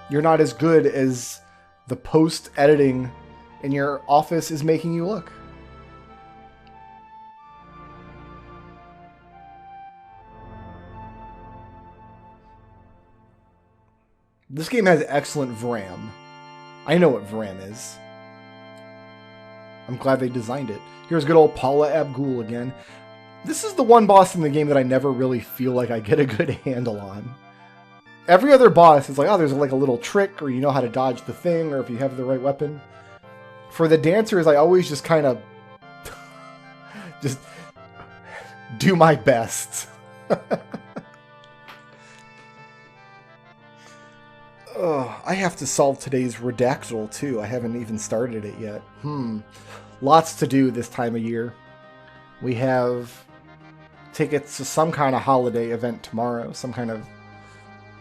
you're not as good as the post editing in your office is making you look. This game has excellent VRAM. I know what VRAM is. I'm glad they designed it. Here's good old Paula Abdul again. This is the one boss in the game that I never really feel like I get a good handle on. Every other boss is like, oh, there's like a little trick, or you know how to dodge the thing, or if you have the right weapon. For the dancers, I always just kind of just do my best. Oh, I have to solve today's Redactyl too. I haven't even started it yet. Lots to do this time of year. We have tickets to some kind of holiday event tomorrow, some kind of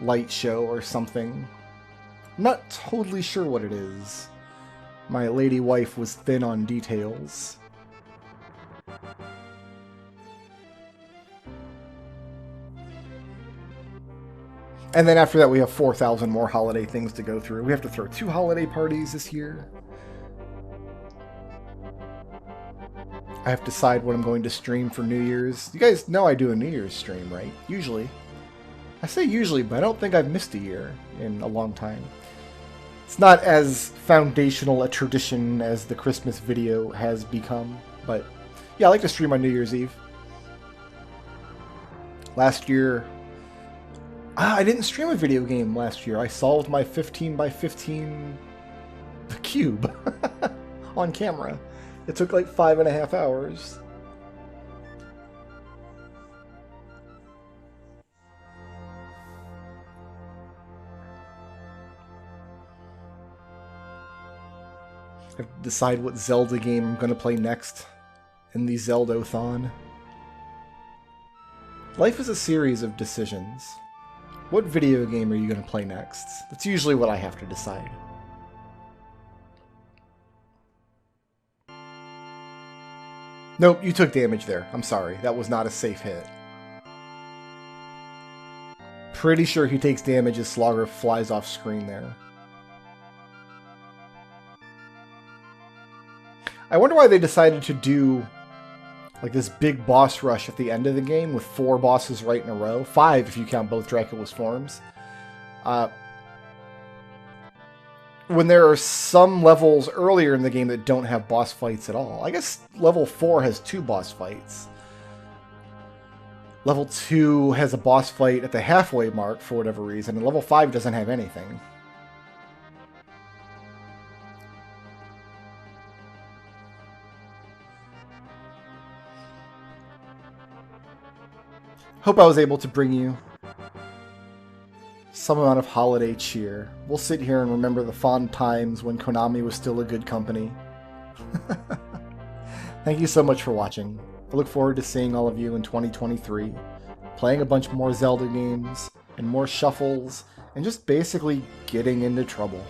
light show or something. I'm not totally sure what it is. My lady wife was thin on details. And then after that we have 4,000 more holiday things to go through. We have to throw 2 holiday parties this year. I have to decide what I'm going to stream for New Year's. You guys know I do a New Year's stream, right? Usually. I say usually, but I don't think I've missed a year in a long time. It's not as foundational a tradition as the Christmas video has become, but yeah, I like to stream on New Year's Eve. Last year, I didn't stream a video game last year. I solved my 15 by 15 cube on camera. It took like 5.5 hours. I have to decide what Zelda game I'm going to play next in the Zelda-thon. Life is a series of decisions. What video game are you going to play next? That's usually what I have to decide. Nope, you took damage there. I'm sorry. That was not a safe hit. Pretty sure he takes damage as Slogger flies off screen there. I wonder why they decided to do like this big boss rush at the end of the game with 4 bosses right in a row. 5 if you count both Dracula's forms. When there are some levels earlier in the game that don't have boss fights at all. I guess level 4 has 2 boss fights. Level 2 has a boss fight at the halfway mark for whatever reason, and level 5 doesn't have anything. Hope I was able to bring you some amount of holiday cheer. We'll sit here and remember the fond times when Konami was still a good company. Thank you so much for watching. I look forward to seeing all of you in 2023, playing a bunch more Zelda games, and more shuffles, and just basically getting into trouble.